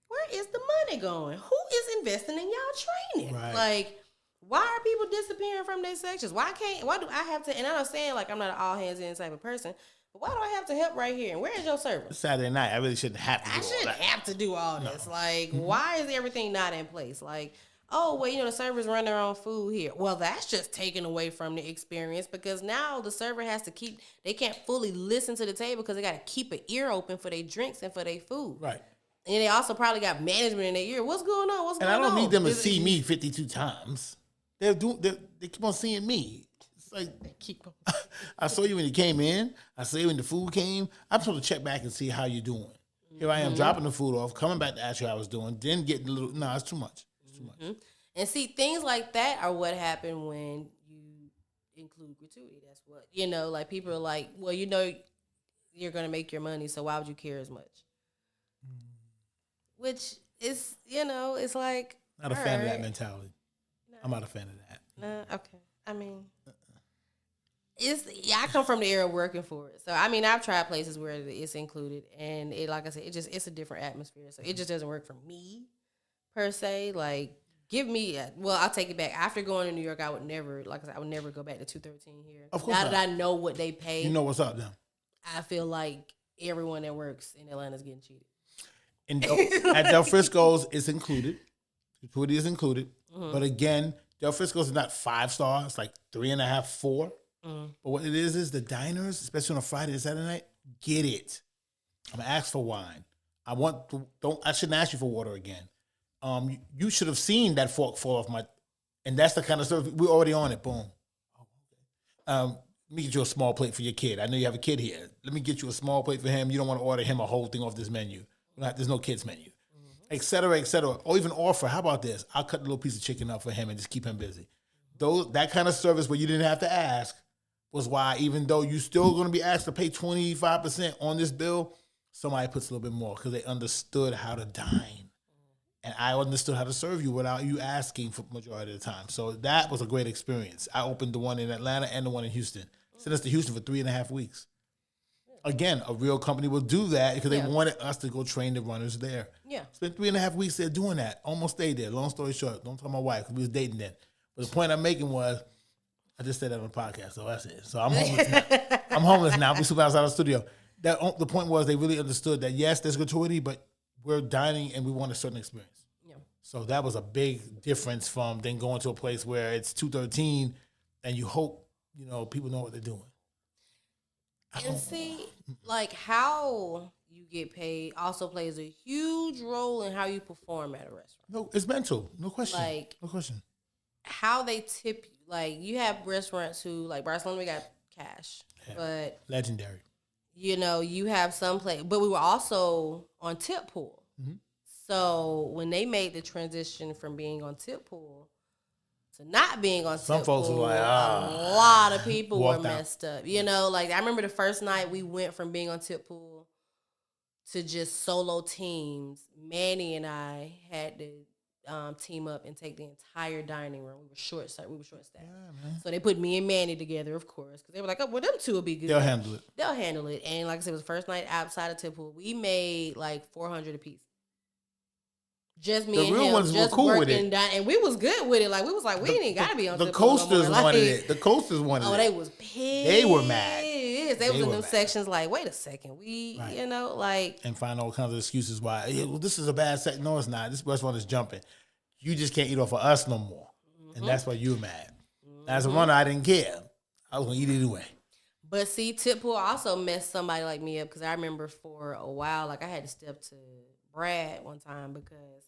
where is the money going? Who is investing in y'all training? Right. Like, why are people disappearing from their sections? Why do I have to, and I'm not saying like I'm not an all hands in type of person, but why do I have to help right here? And where is your service? Saturday night, I really shouldn't have to do all that. I shouldn't have to do all this. Like, why is everything not in place? Like, oh, well, you know, the servers run their own food here. Well, that's just taken away from the experience because now the server has to they can't fully listen to the table because they got to keep an ear open for their drinks and for their food. Right. And they also probably got management in their ear. What's going on? And I don't need them to see me 52 times. They keep on seeing me. It's like, I saw you when you came in. I saw you when the food came. I'm supposed to check back and see how you're doing. Here I am dropping the food off, coming back to ask you how I was doing, then getting a little, it's too much. Too much. And see, things like that are what happen when you include gratuity. That's what, you know, like people are like, well, you know, you're going to make your money, so why would you care as much? Which is, you know, it's like. Not a fan of that mentality. No. I'm not a fan of that. No, okay. I mean, I come from the era of working for it. So, I mean, I've tried places where it's included, and it, like I said, it's a different atmosphere. So, it just doesn't work for me. Per se, like I'll take it back. After going to New York, I would never, like I said, I would never go back to 213 here. Of course, now that I know what they pay, you know what's up now. I feel like everyone that works in Atlanta is getting cheated. And at Del Frisco's, it's included. Gratuity is included, but again, Del Frisco's is not 5-star. It's like 3.5, 4. But what it is the diners, especially on a Friday and Saturday night, get it. I'm gonna ask for wine. I shouldn't ask you for water again. You should have seen that fork fall off and that's the kind of stuff, we're already on it, boom. Let me get you a small plate for your kid. I know you have a kid here. Let me get you a small plate for him. You don't want to order him a whole thing off this menu. There's no kids menu, et cetera, et cetera. Or even offer, how about this? I'll cut a little piece of chicken up for him and just keep him busy. That kind of service where you didn't have to ask was why, even though you're still going to be asked to pay 25% on this bill, somebody puts a little bit more because they understood how to dine. And I understood how to serve you without you asking for the majority of the time. So that was a great experience. I opened the one in Atlanta and the one in Houston. Sent us to Houston for 3.5 weeks. Again, a real company will do that because they wanted us to go train the runners there. Yeah. Spent 3.5 weeks there doing that. Almost stayed there. Long story short, don't tell my wife because we was dating then. But the point I'm making was I just said that on the podcast, so that's it. So I'm homeless now. I'm homeless now. We sleep outside the studio. The point was they really understood that, yes, there's gratuity, but we're dining and we want a certain experience. Yeah. So that was a big difference from then going to a place where it's $2.13 and you hope, people know what they're doing. And see, like how you get paid also plays a huge role in how you perform at a restaurant. No, it's mental. No question. Like, no question. How they tip you. Like, you have restaurants who, like Barcelona, we got cash. Yeah. But legendary. You have some place, but we were also on tip pool. Mm-hmm. So when they made the transition from being on tip pool to not being on some tip folks pool, were like, a lot of people were out. messed up. Like I remember the first night we went from being on tip pool to just solo teams. Manny and I had to team up and take the entire dining room. We were short staffed. Yeah, so they put me and Manny together, of course, because they were like, "Oh, well, them two will be good. They'll handle it." And like I said, it was the first night outside of tip pool. We made like $400 a piece. Just me and him. The real ones were cool with it, and we was good with it. Like we was like, we ain't gotta be on. The coasters wanted it. The coasters wanted it. Oh, they was pissed. They were mad. They was in them sections like, wait a second, and find all kinds of excuses why. Yeah, well, this is a bad set. No, it's not. This restaurant is jumping. You just can't eat off of us no more, and that's why you were mad. As a runner, I didn't care. I was gonna eat it anyway. But see, tip pool also messed somebody like me up because I remember for a while, like I had to step to Brad one time because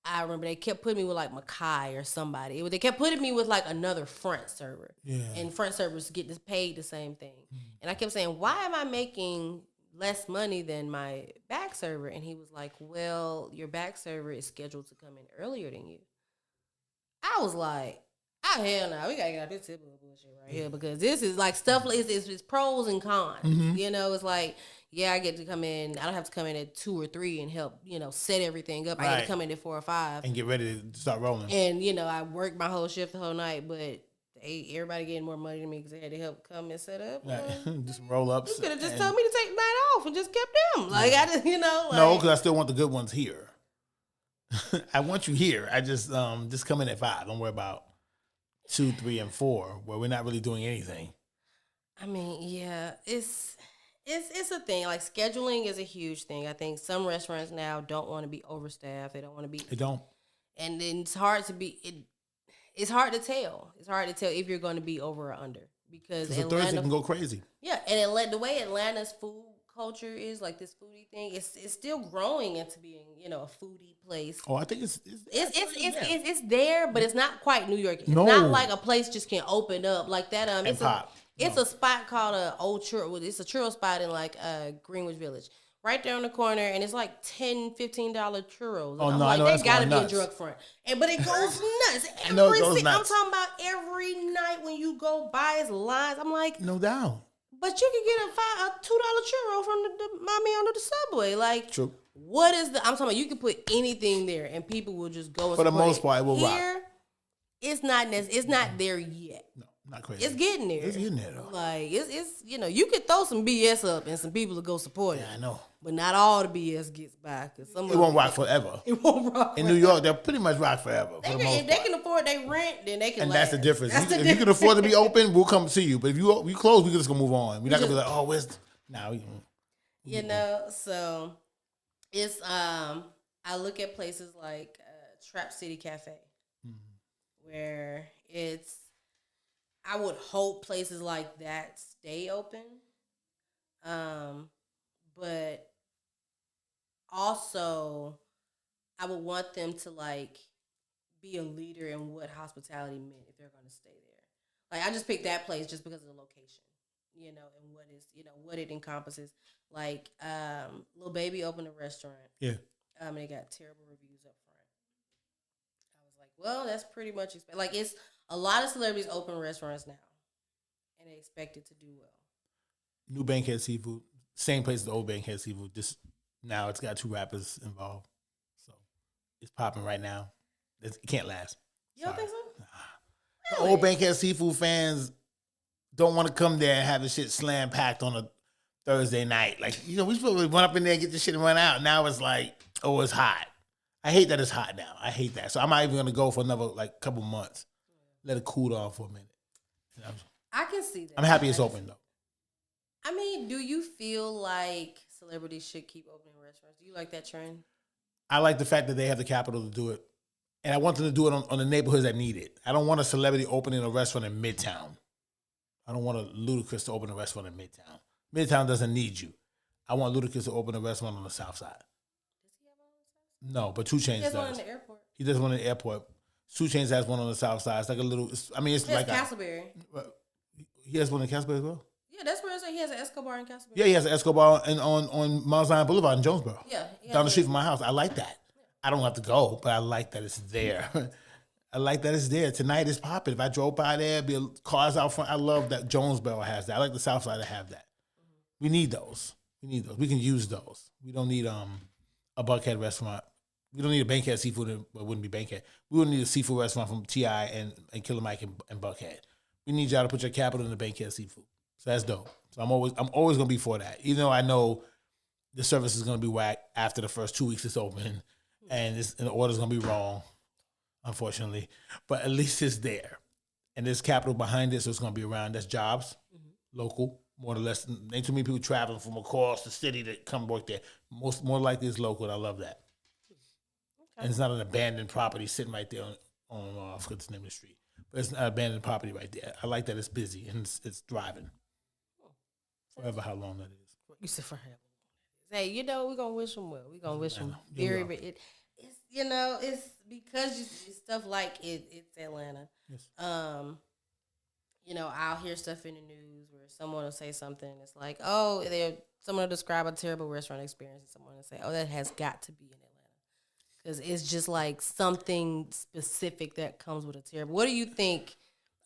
I remember they kept putting me with like Makai or somebody. They kept putting me with like another front server. Yeah. And front servers get paid the same thing. Mm-hmm. And I kept saying, why am I making less money than my back server? And he was like, well, your back server is scheduled to come in earlier than you. I was like, oh, hell no, we got to get out this typical bullshit right here because this is like stuff, it's pros and cons. Mm-hmm. It's like, yeah, I get to come in. I don't have to come in at 2 or 3 and help, set everything up. Right. I get to come in at 4 or 5. And get ready to start rolling. And, I worked my whole shift the whole night, but everybody getting more money than me because they had to help come and set up. Just roll ups. You could have just told me to take the night off and just kept them. Like, I just, No, because I still want the good ones here. I want you here. I just come in at 5. Don't worry about 2, 3, and 4 where we're not really doing anything. I mean, yeah, it's a thing. Like scheduling is a huge thing. I think some restaurants now don't want to be overstaffed. They don't want to be. They don't. And then it's hard to be. It's hard to tell. It's hard to tell if you're going to be over or under because Atlanta, Thursday can go crazy. Yeah, and the way Atlanta's food culture is, like this foodie thing, it's still growing into being a foodie place. Oh, I think it's there, but it's not quite New York. It's not like a place just can open up like that. It's a spot called Old Churro. It's a churro spot in like Greenwich Village, right there on the corner, and it's like $10, $15 churros. Oh, no, I know that's gotta be nuts. a drug front, but it goes nuts. I know it goes nuts. I'm talking about every night when you go by, it's lines. I'm like, no doubt. But you can get a $2 churro from the under the subway. Like, true. What is I'm talking about? You can put anything there, and people will just go. And for the most part, it will rock. It's not there yet. No. Not crazy. It's getting there. It's getting there though. Like it's you can throw some BS up and some people will go support it. Yeah, I know. But not all the BS gets by because it won't rock forever. It won't rock in New York. They'll pretty much rock forever. If they can afford their rent, then they can. And last. That's the difference. If you can afford to be open, we'll come see you. But if you close, we're just gonna move on. We're not gonna be like, oh, where's now? So it's I look at places like Trap City Cafe, where it's. I would hope places like that stay open. But also I would want them to like be a leader in what hospitality meant if they're going to stay there. Like I just picked that place just because of the location, and what it encompasses. Like Lil Baby opened a restaurant. Yeah. And it got terrible reviews up front. I was like, well, that's pretty much like it's a lot of celebrities open restaurants now, and they expect it to do well. New Bankhead Seafood, same place as the old Bankhead Seafood. Just now, it's got 2 rappers involved, so it's popping right now. It can't last. You don't think so? Nah. The old Bankhead Seafood fans don't want to come there and have the shit slam packed on a Thursday night. Like we supposed to run up in there and get this shit and run out. Now it's like, oh, it's hot. I hate that it's hot now. I hate that. So I'm not even gonna go for another couple months. Let it cool down for a minute. I can see that. I'm happy it's open though. I mean, do you feel like celebrities should keep opening restaurants? Do you like that trend? I like the fact that they have the capital to do it. And I want them to do it on the neighborhoods that need it. I don't want a celebrity opening a restaurant in Midtown. I don't want a Ludacris to open a restaurant in Midtown. Midtown doesn't need you. I want Ludacris to open a restaurant on the South Side. Does he have one on the South Side? No, but 2 Chainz He has does. one in the airport. He does one in the airport. 2 Chainz has one on the South Side. It's like a little. It's like Castleberry. He has one in Castleberry as well. Yeah, that's where it's like he has an Escobar in Castleberry. Yeah, he has an Escobar on Mount Zion Boulevard in Jonesboro. Yeah, down the street from my house. I like that. I don't have to go, but I like that it's there. I like that it's there. Tonight it's popping. If I drove by there, be cars out front. I love that Jonesboro has that. I like the South Side to have that. We need those. We can use those. We don't need a Buckhead restaurant. We don't need a Bankhead seafood. It wouldn't be Bankhead. We wouldn't need a seafood restaurant from T.I. and Killer Mike and Buckhead. We need y'all to put your capital in the Bankhead seafood. So that's dope. So I'm always gonna be for that. Even though I know the service is gonna be whack after the first 2 weeks it's open, and the order's gonna be wrong, unfortunately. But at least it's there, and there's capital behind it, so it's gonna be around. That's jobs, local, more or less. Ain't too many people traveling from across the city to come work there. More likely it's local, and I love that. Okay. And it's not an abandoned property sitting right there on I forget the name of the street, but it's an abandoned property right there. I like that it's busy and it's thriving. Forever, how long that is. You said forever. Hey, we're gonna wish them well. We're gonna wish them very. It's it's because it's stuff like it's Atlanta. Yes. I'll hear stuff in the news where someone will say something. It's like, oh, someone will describe a terrible restaurant experience, and someone will say, oh, that has got to be in Atlanta, because it's just like something specific that comes with a terrible. What do you think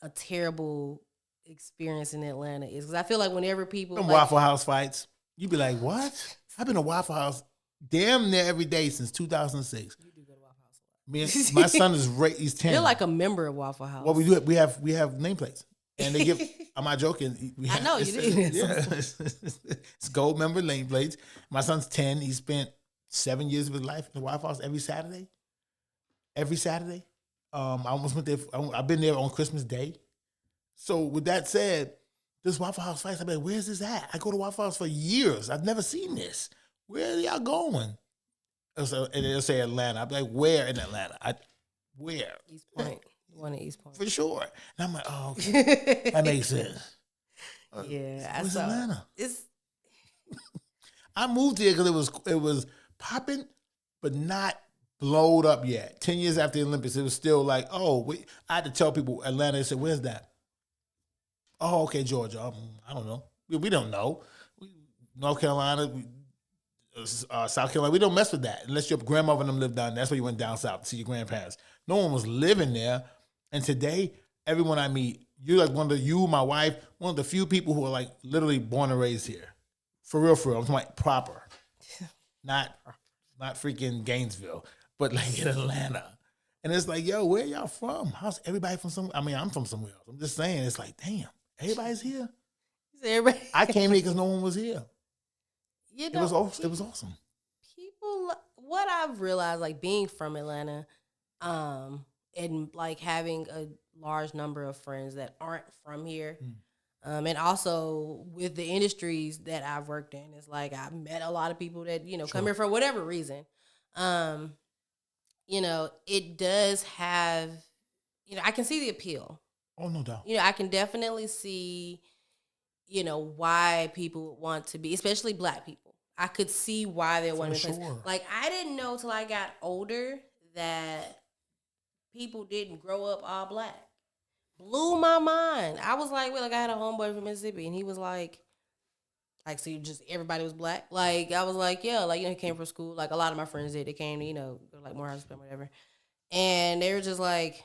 a terrible experience in Atlanta is? Because I feel like whenever people Waffle House fights, you'd be like, what? I've been to Waffle House damn near every day since 2006. You do go to Waffle House a lot. My son is he's 10. You're like a member of Waffle House. Well, we have nameplates, and they give. I'm not joking. I know you do. Yeah, it's gold member nameplates. My son's 10. He spent 7 years of his life in the Waffle House every Saturday. I almost went there. I've been there on Christmas Day. So with that said, this Waffle House fights, I'm like, where's this at? I go to Waffle House for years. I've never seen this. Where are y'all going? And they'll say Atlanta. I'm like, where in Atlanta? Where? East Point. One in East Point. For sure. And I'm like, oh, okay. That makes sense. Yeah. Where's Atlanta? It's. I moved here because it was popping, but not blowed up yet. 10 years after the Olympics, it was still like, I had to tell people Atlanta. They said, where's that? Oh, okay, Georgia. I don't know. We don't know. North Carolina, South Carolina, we don't mess with that unless your grandmother and them lived down there. That's why you went down south to see your grandparents. No one was living there. And today, everyone I meet, you're like my wife, one of the few people who are like literally born and raised here. For real. I'm talking like proper. Not freaking Gainesville, but like in Atlanta. And it's like, yo, where y'all from? How's everybody from somewhere? I mean, I'm from somewhere else. I'm just saying, it's like, damn, everybody's here. Everybody. I came here because no one was here. It was awesome. People, what I've realized, like being from Atlanta, and like having a large number of friends that aren't from here, and also with the industries that I've worked in, it's like I've met a lot of people that come here for whatever reason. It does have, I can see the appeal. Oh, no doubt. I can definitely see, why people would want to be, especially Black people. I could see why they wanted to. Sure. Like, I didn't know till I got older that people didn't grow up all Black. Blew my mind. I was like, I had a homeboy from Mississippi, and he was like, so you just, everybody was Black? Like, I was like, yeah, like, he came from school. Like, a lot of my friends did. They came to, like, Morehouse, whatever. And they were just like,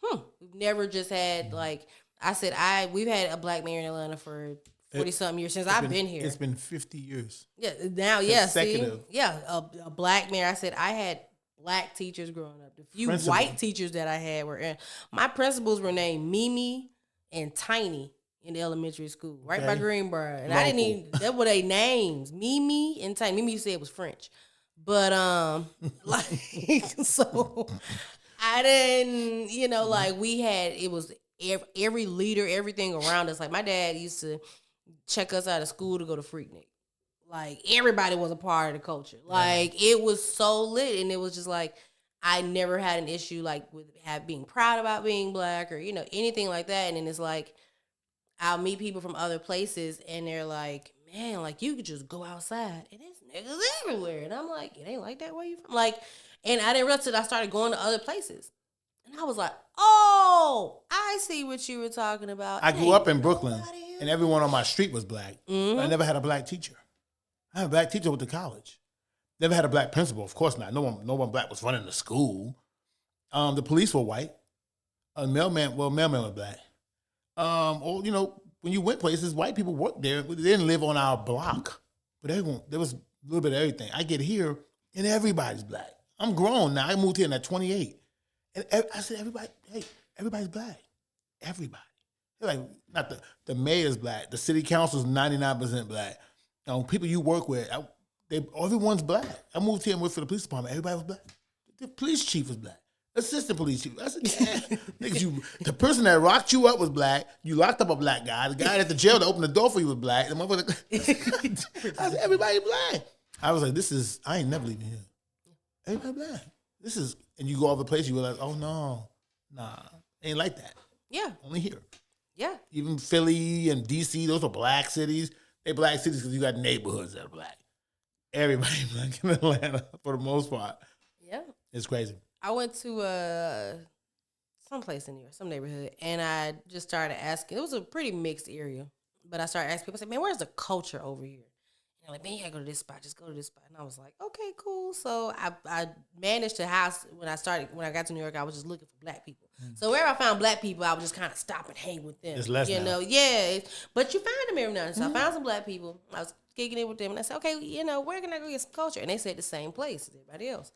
we've never just had, like, I said, we've had a Black mayor in Atlanta for 40-something years since I've been here. It's been 50 years. Yeah, now, yeah, see? Consecutive. Yeah, a Black mayor. I said, I had Black teachers growing up. The few white teachers that I had were in. My principals were named Mimi and Tiny in the elementary school, right by Greenbrier. And I didn't even, that were their names, Mimi and Tiny. Mimi said it was French. But, so I didn't, like it was every leader, everything around us. Like my dad used to check us out of school to go to Freaknik. Like everybody was a part of the culture. Like it was so lit, and it was just like I never had an issue like with being proud about being black or anything like that. And then it's like I'll meet people from other places, and they're like, "Man, like you could just go outside, and there's niggas everywhere." And I'm like, "It ain't like that where you from?" Like, and I didn't realize until I started going to other places, and I was like, "Oh, I see what you were talking about." I grew up in Brooklyn, and everyone on my street was black. Mm-hmm. But I never had a black teacher. I had a black teacher who went to college. Never had a black principal. Of course not. No one black was running the school. The police were white. Mailman was black. Or when you went places, white people worked there. They didn't live on our block, but there was a little bit of everything. I get here, and everybody's black. I'm grown now. I moved here at 28, and I said, everybody's black. Everybody. Like not the mayor's black. The city council's 99% black. People you work with, everyone's black. I moved here and worked for the police department. Everybody was black. The police chief was black. Assistant police chief. I said, yeah. Niggas, the person that rocked you up was black. You locked up a black guy. The guy at the jail that opened the door for you was black. The motherfucker, I said, everybody black. I was like, I ain't never leaving here. Everybody black. And you go other places, you realize, oh no, nah, ain't like that. Yeah. Only here. Yeah. Even Philly and DC, those are black cities. They black cities because you got neighborhoods that are black. Everybody black in Atlanta for the most part. Yeah. It's crazy. I went to someplace in New York, some neighborhood, and I just started asking. It was a pretty mixed area, but I started asking people, I said, man, where's the culture over here? And they're like, man, you gotta go to this spot, just go to this spot. And I was like, okay, cool. So I managed to house, when I got to New York, I was just looking for black people. So wherever I found black people, I would just kind of stop and hang with them. It's less now. Yeah. But you find them every now and then. So I found some black people. I was kicking it with them, and I said, okay, where can I go get some culture? And they said the same place as everybody else.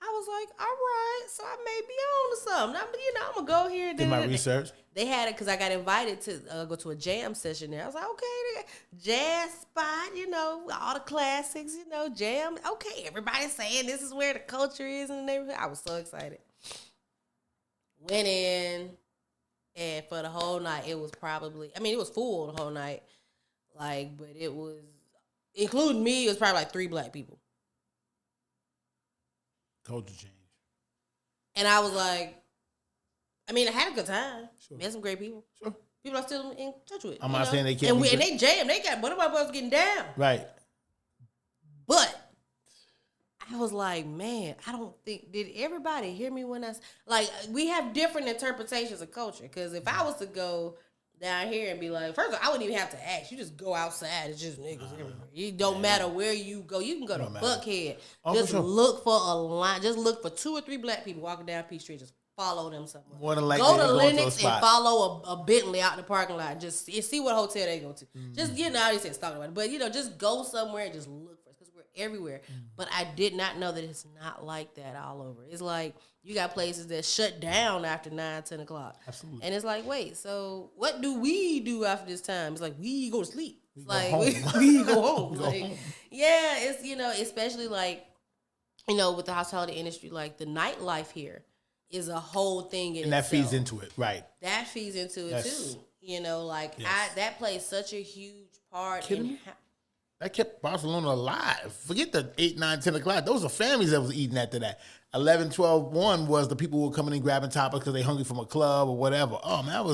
I was like, all right, so I may be on to something. I'm going to go here. Did my research. They had it because I got invited to go to a jam session there. I was like, okay, jazz spot, all the classics, jam. Okay, everybody's saying this is where the culture is in the neighborhood. I was so excited. Went in, and for the whole night, it was it was full the whole night. But it was, including me, it was probably like 3 black people. Culture change. And I was like, I had a good time. Sure. Met some great people. Sure. People I'm still in touch with. I'm not saying they can't. And they jammed. They got one of my brothers getting down. Right. But I was like, man, I don't think, did everybody hear me when we have different interpretations of culture. Because if I was to go down here and be like, first of all, I wouldn't even have to ask. You just go outside. It's just niggas everywhere. It don't matter where you go. You can go to Buckhead. Just look for a line. Just look for 2 or 3 black people walking down P Street. Just follow them somewhere. More than likely, go to Lennox and follow a Bentley out in the parking lot. Just see what hotel they go to. Just, I already said talking about it. But, just go somewhere and just look for it. Because we're everywhere. But I did not know that it's not like that all over. It's like, you got places that shut down after 9, 10 o'clock. Absolutely. And it's like, wait, so what do we do after this time? It's like, we go to sleep. We go home. Yeah, it's, especially with the hospitality industry, the nightlife here is a whole thing in and that itself. feeds into it, right? That feeds into it too. That plays such a huge part. That kept Barcelona alive. Forget the 8, 9, 10 o'clock. Those are families that was eating after that. 11, 12, 1 was the people who were coming in grabbing tapas because they hungry from a club or whatever. Oh, man,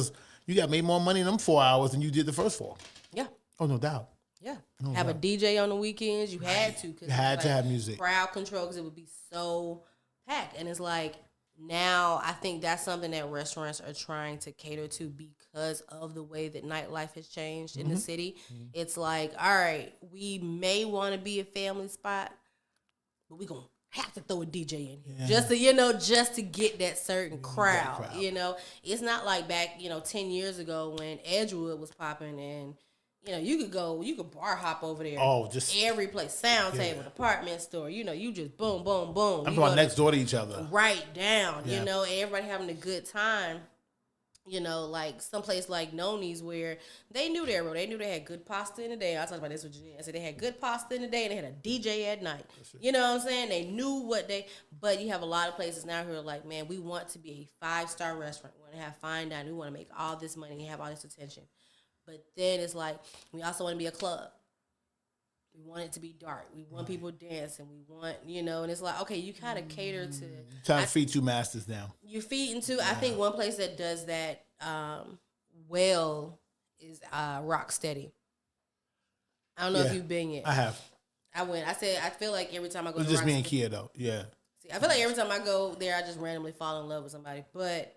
you got made more money in them 4 hours than you did the first 4. Yeah. Oh, no doubt. Yeah. Have a DJ on the weekends. You had to. You had to have music. Crowd control because it would be so packed. And it's now I think that's something that restaurants are trying to cater to because of the way that nightlife has changed in the city. It's all right, we may want to be a family spot, but we're going to have to throw a DJ in here just to get that certain crowd. It's not like back, 10 years ago when Edgewood was popping and you could bar hop over there. Oh, just every place, sound table, department store. You just boom, boom, boom. I'm going next door to each other. Right down. Everybody having a good time. You know, like someplace like Noni's where they knew their role. They knew they had good pasta in the day. I talked about this with Janine. I said they had good pasta in the day and they had a DJ at night. You know what I'm saying? They knew what they. But you have a lot of places now who are like, man, we want to be a 5-star restaurant. We want to have fine dining. We want to make all this money and have all this attention. But then it's like we also want to be a club. We want it to be dark. We want people dancing. We want, you know, and it's like, okay, you kind of cater to. Trying to feed two masters now. You feed into. I think one place that does that well is Rocksteady. I don't know if you've been yet. I have. I went. I said I feel like every time I go. It's to just Rocksteady, me and Kia though. Yeah. See, I feel like every time I go there, I just randomly fall in love with somebody. But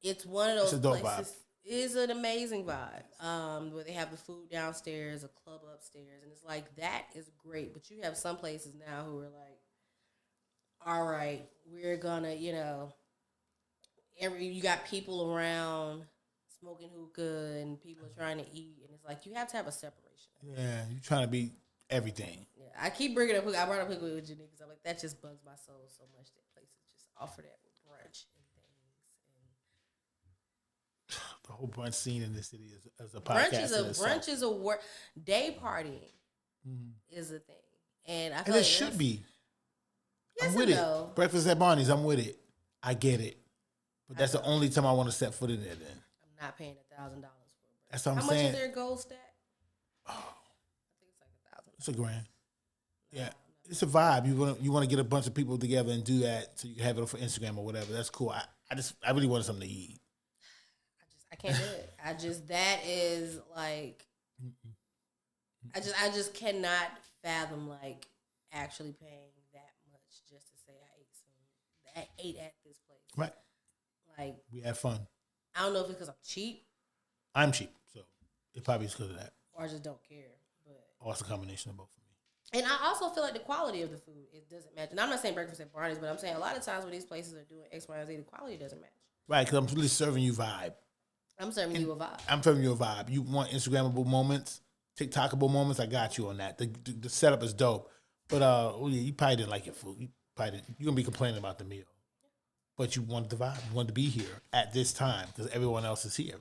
it's one of those It's a dope places. vibe. It's an amazing vibe. Where they have the food downstairs, a club upstairs, and it's like that is great. But you have some places now who are like, all right, we're gonna, you know, you got people around smoking hookah and people are trying to eat, and it's like you have to have a separation. Yeah, you trying to be everything. Yeah, I keep bringing up hookah. I brought up hookah with Janine because I'm like, that just bugs my soul so much that places just offer that with brunch and things. The whole brunch scene in this city is a Brunch podcast. brunch is a work. Day partying is a thing, and I feel And like it should be. Yes I'm with and it. no. Breakfast at Barney's, I'm with it. I get it. But that's the only time I want to step foot in there then. I'm not paying $1,000 for it. That's what I'm How saying. much is their gold stack? I think it's like $1,000. It's $1,000. Yeah. It's a vibe. You want to get a bunch of people together and do that so you can have it for Instagram or whatever. That's cool. I really wanted something to eat. I can't do it. That is like, I just cannot fathom like actually paying that much just to say I ate at this place. Right. Like, We had fun. I don't know if it's because I'm cheap I'm cheap, so it probably is because of that. or I just don't care. But Or it's a combination of both for me. and I also feel like the quality of the food, it doesn't match. And I'm not saying breakfast at Barney's, but I'm saying a lot of times when these places are doing X, Y, and Z, the quality doesn't match. Right, because I'm really serving you vibe. I'm serving you a vibe. I'm serving you a vibe. You want Instagrammable moments, TikTokable moments, I got you on that. The setup is dope. But you probably didn't like your food. You're going to be complaining about the meal. But you wanted the vibe. You wanted to be here at this time because everyone else is here.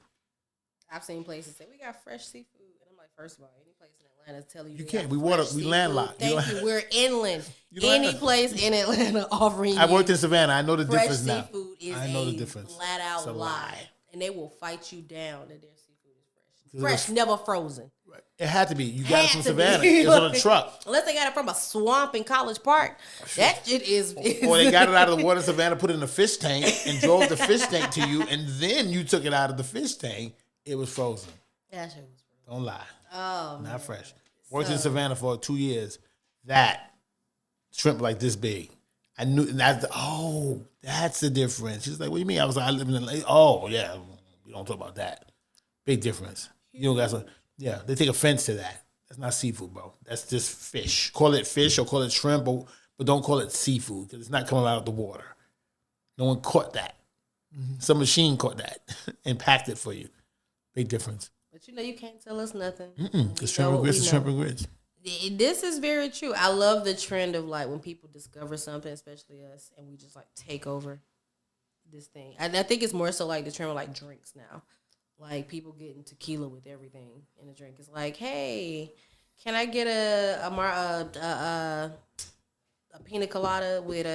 I've seen places say we got fresh seafood, and I'm like, first of all, any place in Atlanta tell you You they can't. got We fresh landlocked. seafood. Thank you. We're inland. don't Any have- place in Atlanta offering I you worked in Savannah. I know the fresh difference now. seafood is I know a the difference. flat out It's a lie, and they will fight you down that their seafood is fresh. It Fresh, never frozen. Right. It had to be. You got it from Had to Savannah. be. It was on a truck. Unless they got it from a swamp in College Park, that shit is. Or they got it out of the water in Savannah, put it in a fish tank, and drove the fish tank to you, and then you took it out of the fish tank. It was frozen. That shit was. Don't lie. Oh, Not fresh. Worked in Savannah for 2 years. That shrimp like this big. I knew that's the difference. She's like, what do you mean? I was like, I live in the oh yeah. We don't talk about that. Big difference. You don't got some they take offense to that. That's not seafood, bro. That's just fish. Call it fish or call it shrimp, but don't call it seafood because it's not coming out of the water. No one caught that. Some machine caught that and packed it for you. Big difference. But you can't tell us nothing. Because shrimp and grits is shrimp and grits. This is very true. I love the trend of like when people discover something, especially us, and we just like take over this thing. And I think it's more so like the trend of like drinks now. Like people getting tequila with everything in a drink. It's like, hey, can I get a pina colada with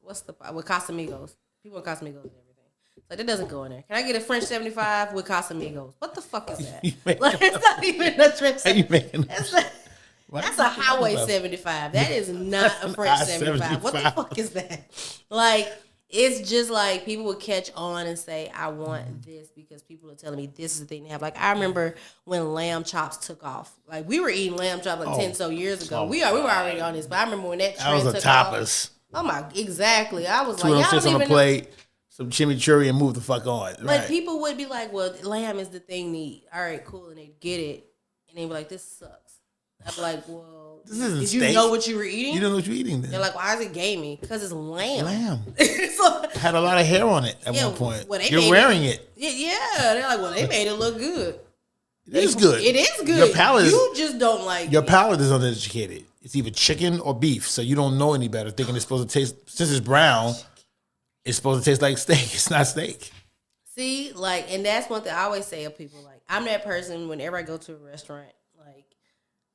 with Casamigos? People with Casamigos and everything. Like that doesn't go in there. Can I get a French 75 with Casamigos? What the fuck is that? Like it's not even a French. How you making That's a Highway 75. That is not a French 75. What the fuck is that? Like, it's just like people would catch on and say, I want this because people are telling me this is the thing to have. Like, I remember when lamb chops took off. Like, we were eating lamb chops like 10 so years ago. We were already on this, but I remember when that trend was a took tapas. off. Oh, my, exactly. I was Two like, of them y'all sits don't on a even know. plate, some chimichurri, and move the fuck on. But Right. people would be like, well, lamb is the thing to eat. All right, cool. And they'd get it. And they'd be like, this sucks. I'd be like, well, This isn't did you steak. know what you were eating? You don't know what you're eating then. They're like, why is it gamey? Because it's lamb. Lamb. So, Had a lot of hair on it at Yeah, one point. well, they You're made wearing it. yeah, they're like, well, they made it look good. It is good. It is good. Your palate is, You just don't like your it. palate is uneducated. It's either chicken or beef, so you don't know any better. Thinking it's supposed to taste, since it's brown, it's supposed to taste like steak. It's not steak. See, like, and that's one thing I always say to people. Like, I'm that person whenever I go to a restaurant, like,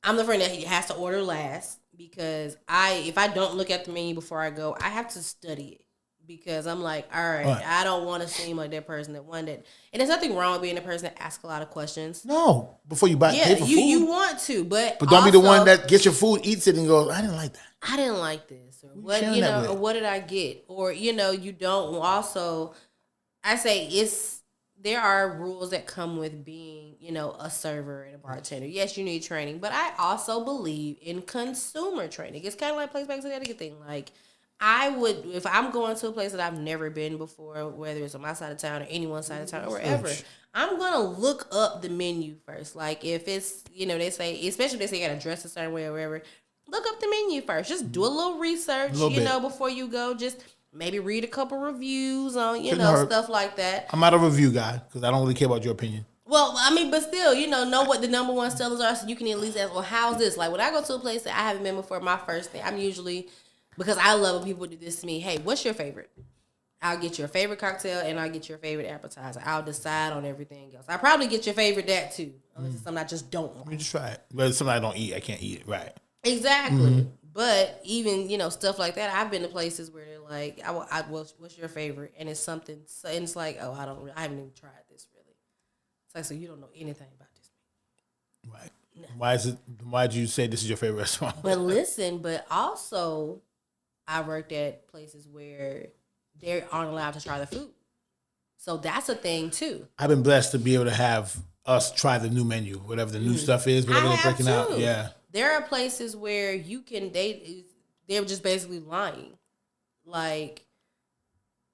I'm the friend that has to order last because if I don't look at the menu before I go, I have to study it because I'm like, all right, Right. I don't want to seem like that person that one that, and there's nothing wrong with being a person that asks a lot of questions. No, before you pay Yeah, for you food. want to, but But don't be the one also that gets your food, eats it, and goes, I didn't like that. I didn't like this, or Who you what sharing that or with? what did I get, or you don't also. I say there are rules that come with being, a server and a bartender. Yes, you need training, but I also believe in consumer training. It's kind of like place back to the other thing. Like I would, if I'm going to a place that I've never been before, whether it's on my side of town or anyone's side of town or wherever, Search. I'm gonna look up the menu first. Like if it's, they say, especially if they say you gotta dress a certain way or whatever, look up the menu first. Just do a little A research, little bit. before you go. Just maybe read a couple reviews on, Couldn't hurt. stuff like that. I'm not a review guy because I don't really care about your opinion. Well, I mean, but still, know what the number one sellers are, so you can at least ask, well, how's this? Like when I go to a place that I haven't been before, my first thing, I'm usually, because I love when people do this to me. Hey, what's your favorite? I'll get your favorite cocktail and I'll get your favorite appetizer. I'll decide on everything else. I probably get your favorite that too, unless it's something I just don't want. You just try it. But it's something I don't eat, I can't eat it. Right. Exactly. But even, stuff like that, I've been to places where they're like, what's your favorite? And it's something, and it's like, oh, I haven't even tried this really. It's like, so you don't know anything about this. Right. Why did you say this is your favorite restaurant? But listen, but also, I worked at places where they aren't allowed to try the food. So that's a thing too. I've been blessed to be able to have us try the new menu, whatever the new stuff is, whatever they're breaking out. Yeah. There are places where they're just basically lying. Like,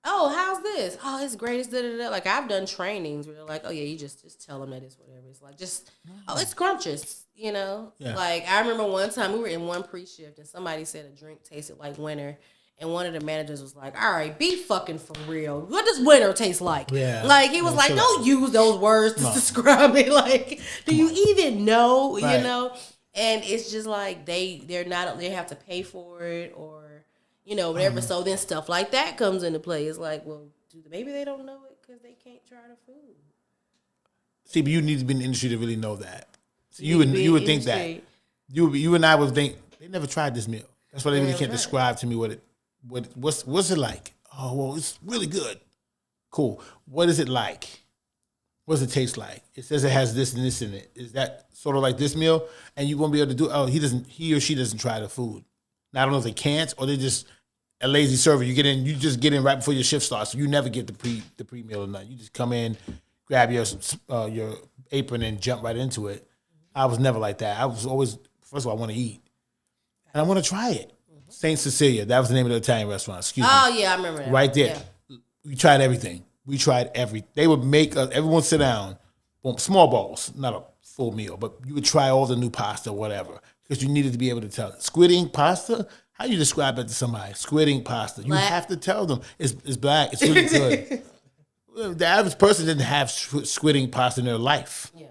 oh, how's this? Oh, it's great. It's da-da-da. Like I've done trainings where they're like, oh yeah, you just tell them that it's whatever. It's like it's scrumptious, Yeah. Like I remember one time we were in one pre-shift and somebody said a drink tasted like winter. And one of the managers was like, all right, be fucking for real. What does winter taste like? Yeah. Like, he was like, don't use those words to describe it. Like, do you even know, Right. And it's just like, they have to pay for it or, whatever. So then stuff like that comes into play. It's like, well, maybe they don't know it because they can't try the food. See, but you need to be in the industry to really know that. So you would think that. You and I would think, they never tried this meal. That's why they really can't describe to me what's it like? Oh, well, it's really good. Cool. What is it like? What does it taste like? It says it has this and this in it. Is that sort of like this meal? And you won't be able to do. Oh, he or she doesn't try the food. Now I don't know if they can't or they just a lazy server. You just get in right before your shift starts. So you never get the pre meal or nothing. You just come in, grab your apron and jump right into it. I was never like that. I was always first of all I want to eat and I want to try it. Saint Cecilia, that was the name of the Italian restaurant. Excuse me. Oh yeah, I remember that. Right there. Yeah. We tried everything. They would make everyone sit down, well, small bowls, not a full meal, but you would try all the new pasta, whatever, because you needed to be able to tell. Squid ink pasta? How do you describe it to somebody? Squid ink pasta. You have to tell them it's black. It's really good. The average person didn't have squid ink pasta in their life. Yeah.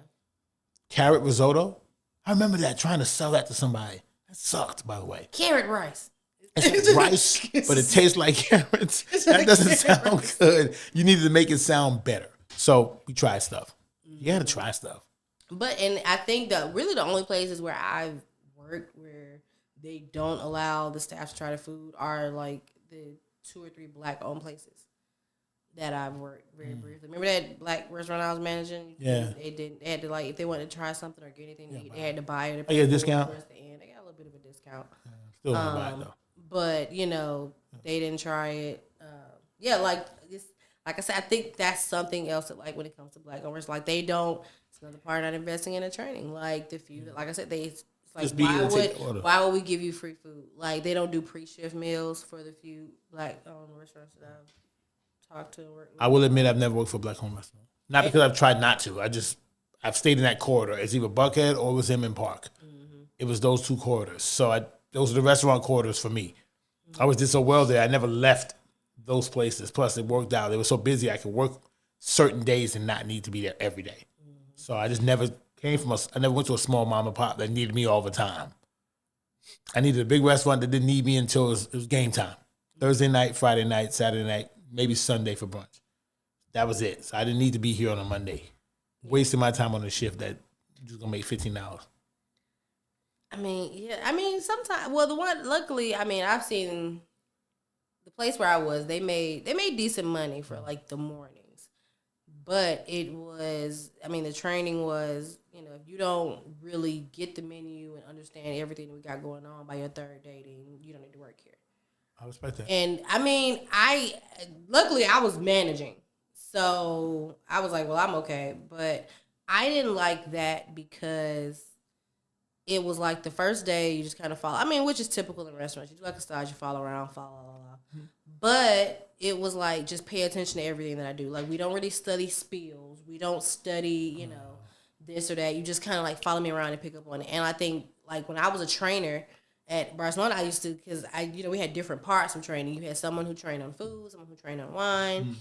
Carrot risotto. I remember that, trying to sell that to somebody. That sucked, by the way. Carrot rice. It's like rice, but it tastes like carrots. That doesn't sound good. You needed to make it sound better. So we tried stuff. You got to try stuff. And I think that really the only places where I've worked where they don't allow the staff to try the food are like the 2 or 3 black-owned places that I've worked very briefly. Remember that black restaurant I was managing? Yeah. They had to, like, if they wanted to try something or get anything to eat, they had to buy it. Oh, yeah, discount? Towards the end. They got a little bit of a discount. Still don't buy it, though. But, they didn't try it. Like I said, I think that's something else that, like, when it comes to black owners, like, they don't, it's another part of not investing in the training. Like, the few, like I said, it's like, why would we give you free food? Like, they don't do pre-shift meals for the few black-owned restaurants that I've talked to and worked with. I will admit I've never worked for a black-owned restaurant. Not because I've tried not to. I've stayed in that corridor. It's either Buckhead or it was Inman Park. Mm-hmm. It was those 2 corridors. So those are the restaurant corridors for me. I always did so well there. I never left those places. Plus, it worked out. They were so busy I could work certain days and not need to be there every day. Mm-hmm. So I just never I never went to a small mom and pop that needed me all the time. I needed a big restaurant that didn't need me until it was game time. Thursday night, Friday night, Saturday night, maybe Sunday for brunch. That was it. So I didn't need to be here on a Monday, wasting my time on a shift that just gonna make $15. I mean, yeah. I mean, sometimes. Well, the one. Luckily, I mean, I've seen the place where I was. They made decent money for like the mornings, but it was. I mean, the training was. If you don't really get the menu and understand everything we got going on by your third day, then you don't need to work here. I respect that. And I mean, luckily I was managing, so I was like, well, I'm okay. But I didn't like that because it was like the first day you just kind of follow. I mean, which is typical in restaurants. You do like a stage, you follow around, follow. But it was like just pay attention to everything that I do. Like we don't really study spills. We don't study, this or that. You just kind of like follow me around and pick up on it. And I think like when I was a trainer at Barcelona, I used to because we had different parts of training. You had someone who trained on food, someone who trained on wine.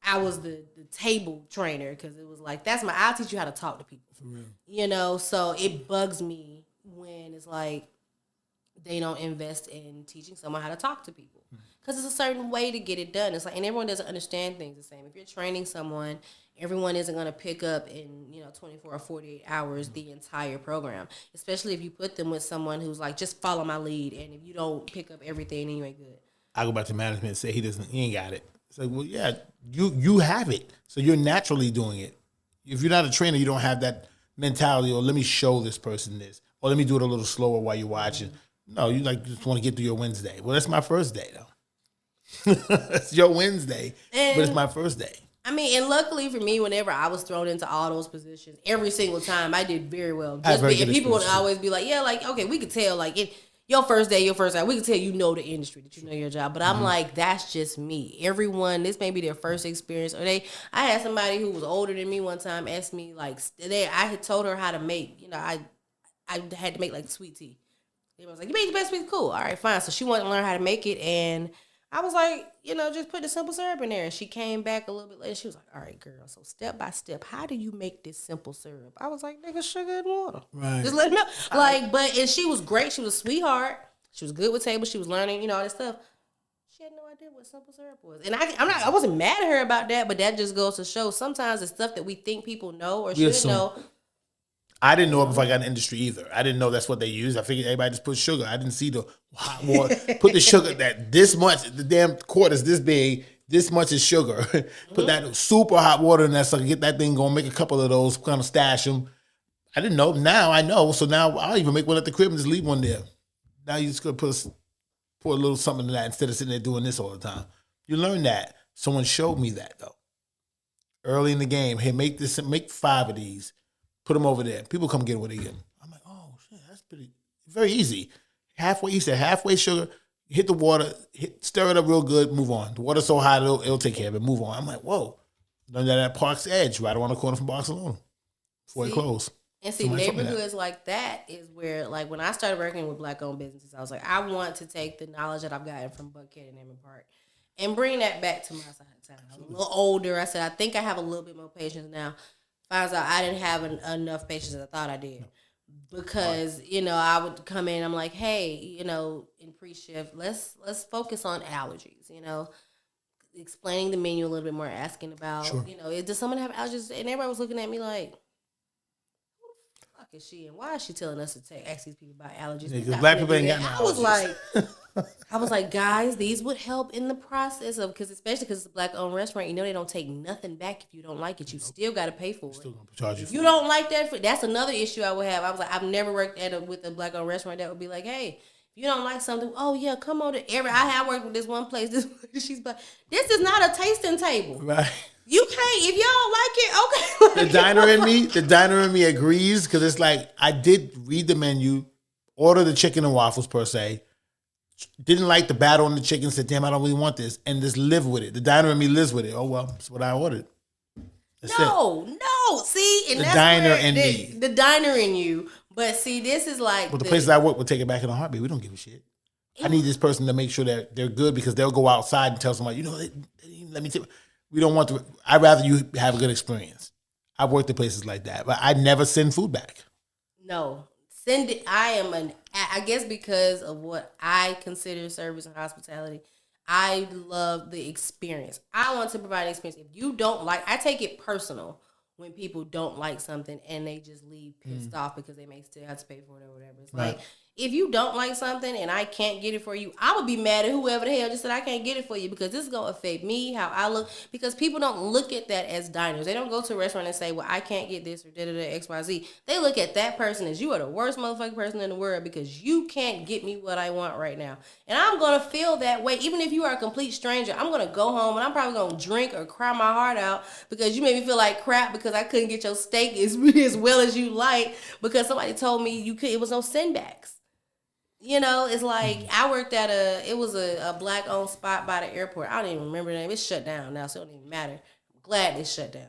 I was the table trainer because it was like I'll teach you how to talk to people. For real. So it bugs me when it's like they don't invest in teaching someone how to talk to people because it's a certain way to get it done. It's like, and everyone doesn't understand things the same. If you're training someone, everyone isn't going to pick up in 24 or 48 hours the entire program, especially if you put them with someone who's like, just follow my lead, and if you don't pick up everything, then you ain't good. I go back to management and say he ain't got it. It's like, well, yeah, you have it, so you're naturally doing it. If you're not a trainer, you don't have that mentality. Or let me show this person this, or let me do it a little slower while you're watching. No, you just want to get through your Wednesday. Well, that's my first day though. It's your Wednesday, but it's my first day. I mean, and luckily for me, whenever I was thrown into all those positions, every single time I did very well. And people would always be like, yeah, like, okay, we could tell, like, your first day, we could tell the industry, that you know your job. But I'm like, that's just me. Everyone, this may be their first experience. I had somebody who was older than me one time ask me, like, I had told her how to make, I had to make, like, sweet tea. They was like, you made the best sweet tea? Cool. All right, fine. So she wanted to learn how to make it, and I was like, just put the simple syrup in there. And she came back a little bit later. She was like, all right, girl, so step by step, how do you make this simple syrup? I was like, nigga, sugar and water. Right. Just let me know. And she was great. She was a sweetheart. She was good with tables. She was learning, all this stuff. She had no idea what simple syrup was. And I wasn't mad at her about that, but that just goes to show sometimes the stuff that we think people know or should know. I didn't know it before I got in the industry either. I didn't know that's what they use. I figured everybody just put sugar. I didn't see the hot water. Put the sugar that this much, the damn quart is this big, this much is sugar. Put that super hot water in that sucker, get that thing going, make a couple of those, kind of stash them. I didn't know. Now I know. So now I'll even make one at the crib and just leave one there. Now you just going to pour a little something in that instead of sitting there doing this all the time. You learn that. Someone showed me that though. Early in the game, hey, make 5 of these. Put them over there. People come get what they get. I'm like, oh shit, that's very easy. He said halfway sugar, hit the water, stir it up real good, move on. The water's so hot, it'll take care of it, move on. I'm like, whoa. Learned that at Park's Edge, right around the corner from Barcelona, before it closed. And see, neighborhoods like that is where, like, when I started working with Black-owned businesses, I was like, I want to take the knowledge that I've gotten from Buckhead and Emmett Park and bring that back to my side of town. I was a little older. I said, I think I have a little bit more patience now. Finds out I didn't have enough patience as I thought I did, because I would come in. I'm like, hey, in pre-shift, let's focus on allergies. Explaining the menu a little bit more, asking about, does someone have allergies? And everybody was looking at me like, who the fuck is she, and why is she telling us to ask these people about allergies? Because Black people ain't got no allergies. I was like, guys, these would help in the process of, especially because it's a Black-owned restaurant. They don't take nothing back if you don't like it. You still got to pay for it. Still gonna charge you. If you don't like that, that's another issue I would have. I was like, I've never worked with a Black-owned restaurant that would be like, hey, if you don't like something, oh yeah, come on to I have worked with this one place. She's like, this is not a tasting table. Right. You can't, if y'all don't like it, okay. The diner in me agrees, because it's like, I did read the menu, order the chicken and waffles per se. Didn't like the batter on the chicken, said, damn, I don't really want this, and just live with it. The diner in me lives with it. Oh, well, that's what I ordered. No, see, and the that's diner where in me. The diner in you. But see, this is like... Well, the places I work will take it back in a heartbeat. We don't give a shit. I need this person to make sure that they're good, because they'll go outside and tell somebody, let me tell. We don't want to... I'd rather you have a good experience. I've worked at places like that, but I never send food back. No. I guess because of what I consider service and hospitality, I love the experience. I want to provide an experience. If you don't like, I take it personal when people don't like something and they just leave pissed off because they may still have to pay for it or whatever. It's Right. like, if you don't like something and I can't get it for you, I would be mad at whoever the hell just said I can't get it for you, because this is going to affect me, how I look. Because people don't look at that as diners. They don't go to a restaurant and say, well, I can't get this or da-da-da, XYZ. They look at that person as, you are the worst motherfucking person in the world because you can't get me what I want right now. And I'm going to feel that way. Even if you are a complete stranger, I'm going to go home and I'm probably going to drink or cry my heart out because you made me feel like crap because I couldn't get your steak as well as you like because somebody told me you could. It was no sendbacks. You know, it's like I worked at it was a black owned spot by the airport. I don't even remember the name. It's shut down now, so it don't even matter. I'm glad it's shut down.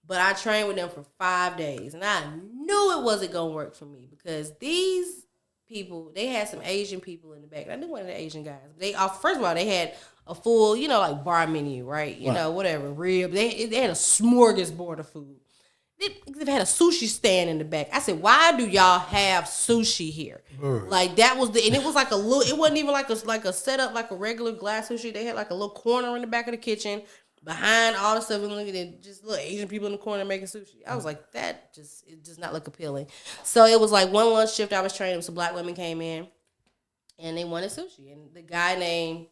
But I trained with them for 5 days, and I knew it wasn't going to work for me because these people, they had some Asian people in the back. I knew one of the Asian guys. First of all, they had a full, like bar menu, right? You know, whatever, rib. They had a smorgasbord of food. They've had a sushi stand in the back. I said, why do y'all have sushi here? Like that was and it was like a little, it wasn't even like a setup like a regular glass sushi. They had like a little corner in the back of the kitchen behind all the stuff and looking at just little Asian people in the corner making sushi. I was like, it does not look appealing. So it was like one lunch shift I was training, some black women came in and they wanted sushi. And the guy named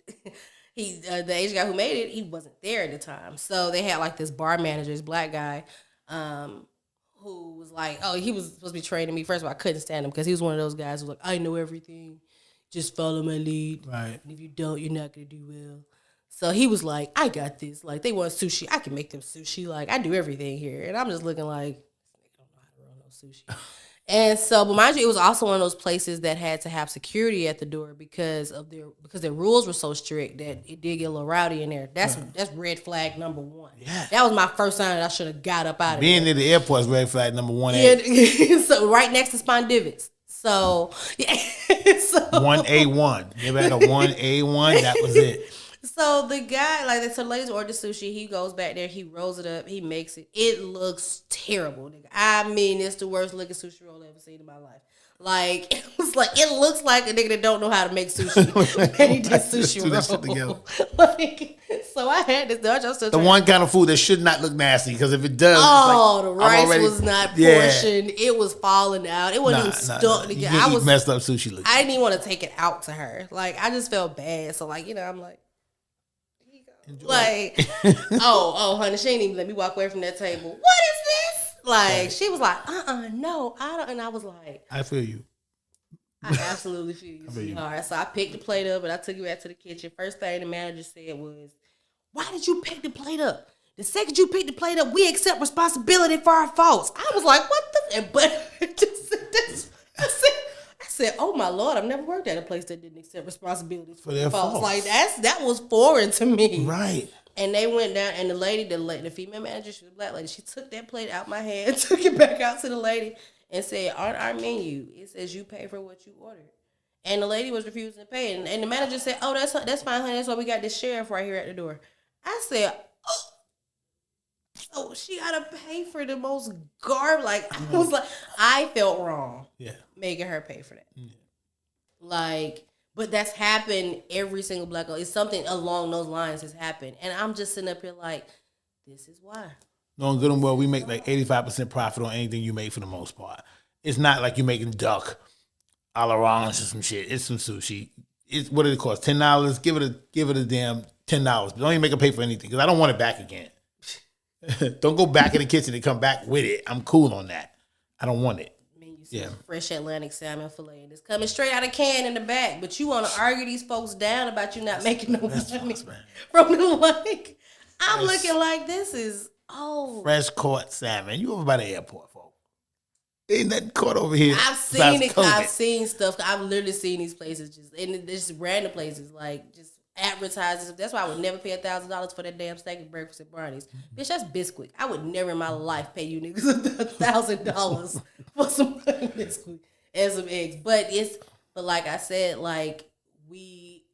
the Asian guy who made it, he wasn't there at the time. So they had like this bar manager, this black guy, who was like, he was supposed to be training me. First of all, I couldn't stand him because he was one of those guys who was like, I know everything. Just follow my lead. Right. And if you don't, you're not going to do well. So he was like, I got this. Like, they want sushi. I can make them sushi. Like, I do everything here. And I'm just looking like, I don't know how to run no sushi. And so, but mind you, it was also one of those places that had to have security at the door because their rules were so strict that it did get a little rowdy in there. That's red flag number one. Yeah. That was my first sign that I should have got up out of Being there. near the airport is red flag number one. Yeah, so right next to Spondivits. So yeah, so 1A1. You ever had a 1A1? That was it. So the guy, so the ladies ordered sushi. He goes back there, he rolls it up, he makes it. It looks terrible, nigga. I mean, it's the worst looking sushi roll I've ever seen in my life. Like, it looks like a nigga that don't know how to make sushi. And he did sushi roll. So I had this. The one kind of food that should not look nasty, because if it does, the rice was not portioned. It was falling out. It wasn't even stuck together. I was messed up sushi looking. I didn't even want to take it out to her. Like, I just felt bad. So like, I'm like, Enjoy. Like, honey, she ain't even let me walk away from that table. What is this? Like, she was like, no, I don't. And I was like, I feel you. I absolutely feel you, sweetheart. So I picked the plate up and I took it back to the kitchen. First thing the manager said was, why did you pick the plate up? The second you pick the plate up, we accept responsibility for our faults. I was like, what the? But I said, oh my Lord, I've never worked at a place that didn't accept responsibilities for their faults. Like, that was foreign to me. Right. And they went down, and the female manager, she was a black lady, she took that plate out my hand, took it back out to the lady, and said, on our menu, it says you pay for what you ordered. And the lady was refusing to pay. And the manager said, oh, that's fine, honey. That's why we got this sheriff right here at the door. I said, so she got to pay for the most garbage. Like, I was like, I felt wrong making her pay for that. Yeah. Like, but that's happened every single black girl. It's something along those lines has happened. And I'm just sitting up here like, this is why. Knowing good and well, we make like 85% profit on anything you make for the most part. It's not like you're making duck a la orange or some shit. It's some sushi. It's what did it cost? $10? Give it a damn $10. But don't even make them pay for anything because I don't want it back again. Don't go back in the kitchen and come back with it. I'm cool on that. I don't want it. Fresh Atlantic salmon fillet and it's coming straight out of can in the back, but you want to argue these folks down about you not making no money from the like. I'm looking like this is fresh caught salmon. You over by the airport, folks? Ain't nothing caught over here. I've seen it. I've seen stuff. I've literally seen these places just random places like just advertises. That's why I would never pay $1,000 for that damn steak and breakfast at Barney's. Bitch, that's Bisquick. I would never in my life pay you niggas $1,000 for some Bisquick and some eggs. But like I said, like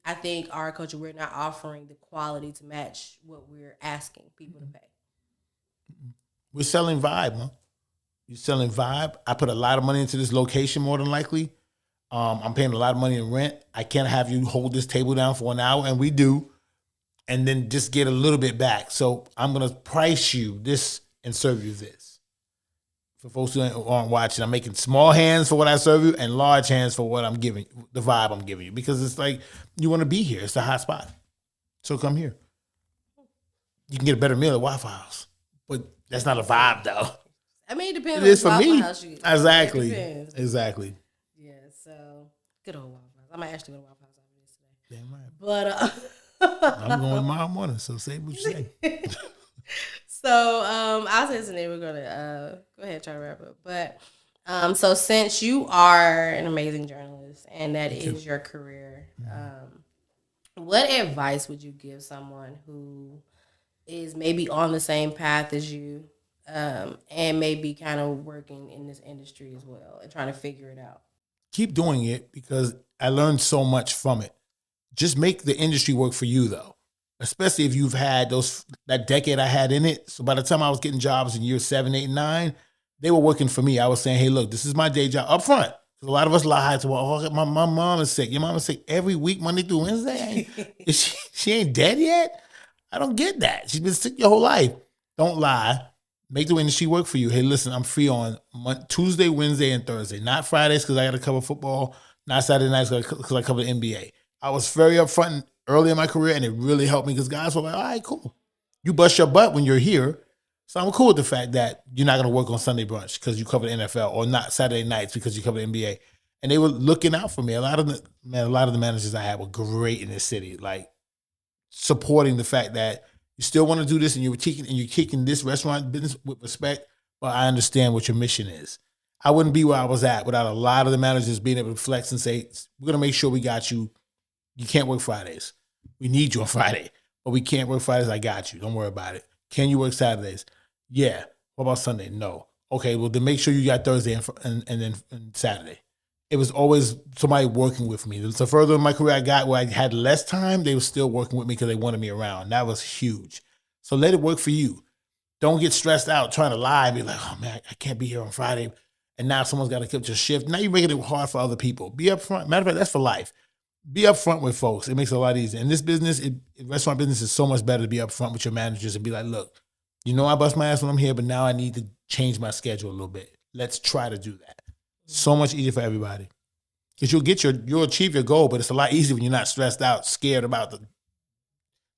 I think our culture, we're not offering the quality to match what we're asking people to pay. We're selling vibe, huh? You're selling vibe. I put a lot of money into this location more than likely. I'm paying a lot of money in rent. I can't have you hold this table down for an hour, and we do. and then just get a little bit back. So I'm gonna price you this and serve you this. For folks who aren't watching, I'm making small hands for what I serve you and large hands for what I'm giving, the vibe I'm giving you, because it's like you want to be here. It's a hot spot, so come here. You can get a better meal at Waffle House, but that's not a vibe though. I mean, it depends It is on for the Waffle me. House you Exactly. It depends. Exactly. Yeah, so good old Waffle House. I might actually go to Waffle House after this today. Damn right. But I'm going tomorrow morning, so say what you say. So I'll say something. We're gonna go ahead and try to wrap up. But so since you are an amazing journalist and that is your career, what advice would you give someone who is maybe on the same path as you, and maybe kind of working in this industry as well and trying to figure it out? Keep doing it because I learned so much from it. Just make the industry work for you though. Especially if you've had that decade I had in it. So by the time I was getting jobs in year 7, 8, 9, they were working for me. I was saying, hey, look, this is my day job up front. A lot of us lie to, well, oh, my mom is sick. Your mom is sick every week, Monday through Wednesday. She ain't dead yet? I don't get that. She's been sick your whole life. Don't lie. Make the industry work for you. Hey, listen, I'm free on Tuesday, Wednesday, and Thursday. Not Fridays because I got to cover football. Not Saturday nights because I cover the NBA. I was very upfront early in my career, and it really helped me because guys were like, all right, cool. You bust your butt when you're here. So I'm cool with the fact that you're not going to work on Sunday brunch because you cover the NFL, or not Saturday nights because you cover the NBA. And they were looking out for me. A lot of the managers I had were great in this city, like supporting the fact that you still want to do this and you're kicking this restaurant business with respect, but I understand what your mission is. I wouldn't be where I was at without a lot of the managers being able to flex and say, we're going to make sure we got you. You can't work Fridays. We need you on Friday, but we can't work Fridays. I got you. Don't worry about it. Can you work Saturdays? Yeah. What about Sunday? No. Okay, well, then make sure you got Thursday and then Saturday. It was always somebody working with me. So further in my career I got where I had less time, they were still working with me because they wanted me around. That was huge. So let it work for you. Don't get stressed out trying to lie and be like, oh, man, I can't be here on Friday. And now someone's got to keep your shift. Now you're making it hard for other people. Be upfront. Matter of fact, that's for life. Be upfront with folks. It makes it a lot easier. In this business, restaurant business is so much better to be upfront with your managers and be like, look, I bust my ass when I'm here, but now I need to change my schedule a little bit. Let's try to do that. So much easier for everybody. Because you'll achieve your goal, but it's a lot easier when you're not stressed out, scared about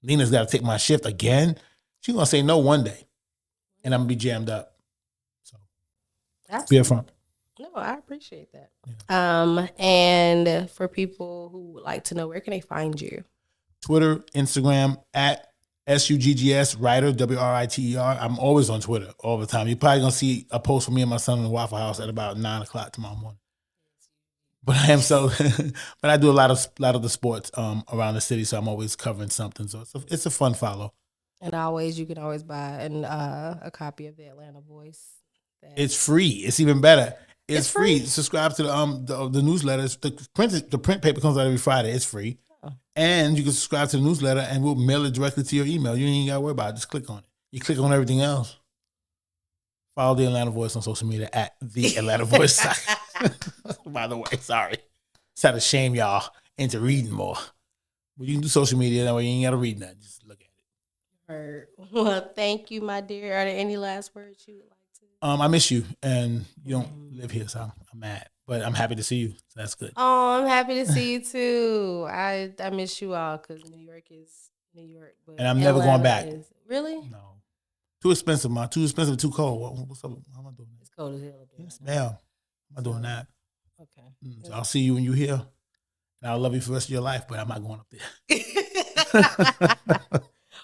Lena's got to take my shift again. She's going to say no one day, and I'm going to be jammed up. So Absolutely. Be upfront. No, I appreciate that. Yeah. And for people who would like to know, where can they find you? Twitter, Instagram, at SUGGS Writer, WRITER. I'm always on Twitter all the time. You're probably going to see a post from me and my son in the Waffle House at about 9 o'clock tomorrow morning. But but I do a lot of the sports around the city, so I'm always covering something. So it's a fun follow. And you can always buy a copy of the Atlanta Voice. It's free. It's even better. It's free. Subscribe to the newsletters. The print paper comes out every Friday. It's free. Oh. And you can subscribe to the newsletter and we'll mail it directly to your email. You ain't got to worry about it. Just click on it. You click on everything else. Follow the Atlanta Voice on social media at the Atlanta Voice. By the way, sorry. Just had to shame y'all into reading more. But you can do social media. That way you ain't got to read nothing. Just look at it. Well, thank you, my dear. Are there any last words you would like to? I miss you, and you don't live here, so I'm mad. But I'm happy to see you. So that's good. Oh, I'm happy to see you too. I miss you all because New York is New York. But and I'm never going back. Really? No. Too expensive, man. Too expensive, too cold. What's up? How am I doing? It's cold as hell. Yes, ma'am. I'm not doing that. Okay. So I'll see you when you're here. And I'll love you for the rest of your life, but I'm not going up there.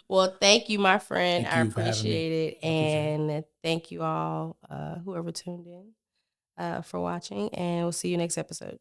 Well, thank you, my friend. I appreciate it. And thank you all, whoever tuned in, for watching. And we'll see you next episode.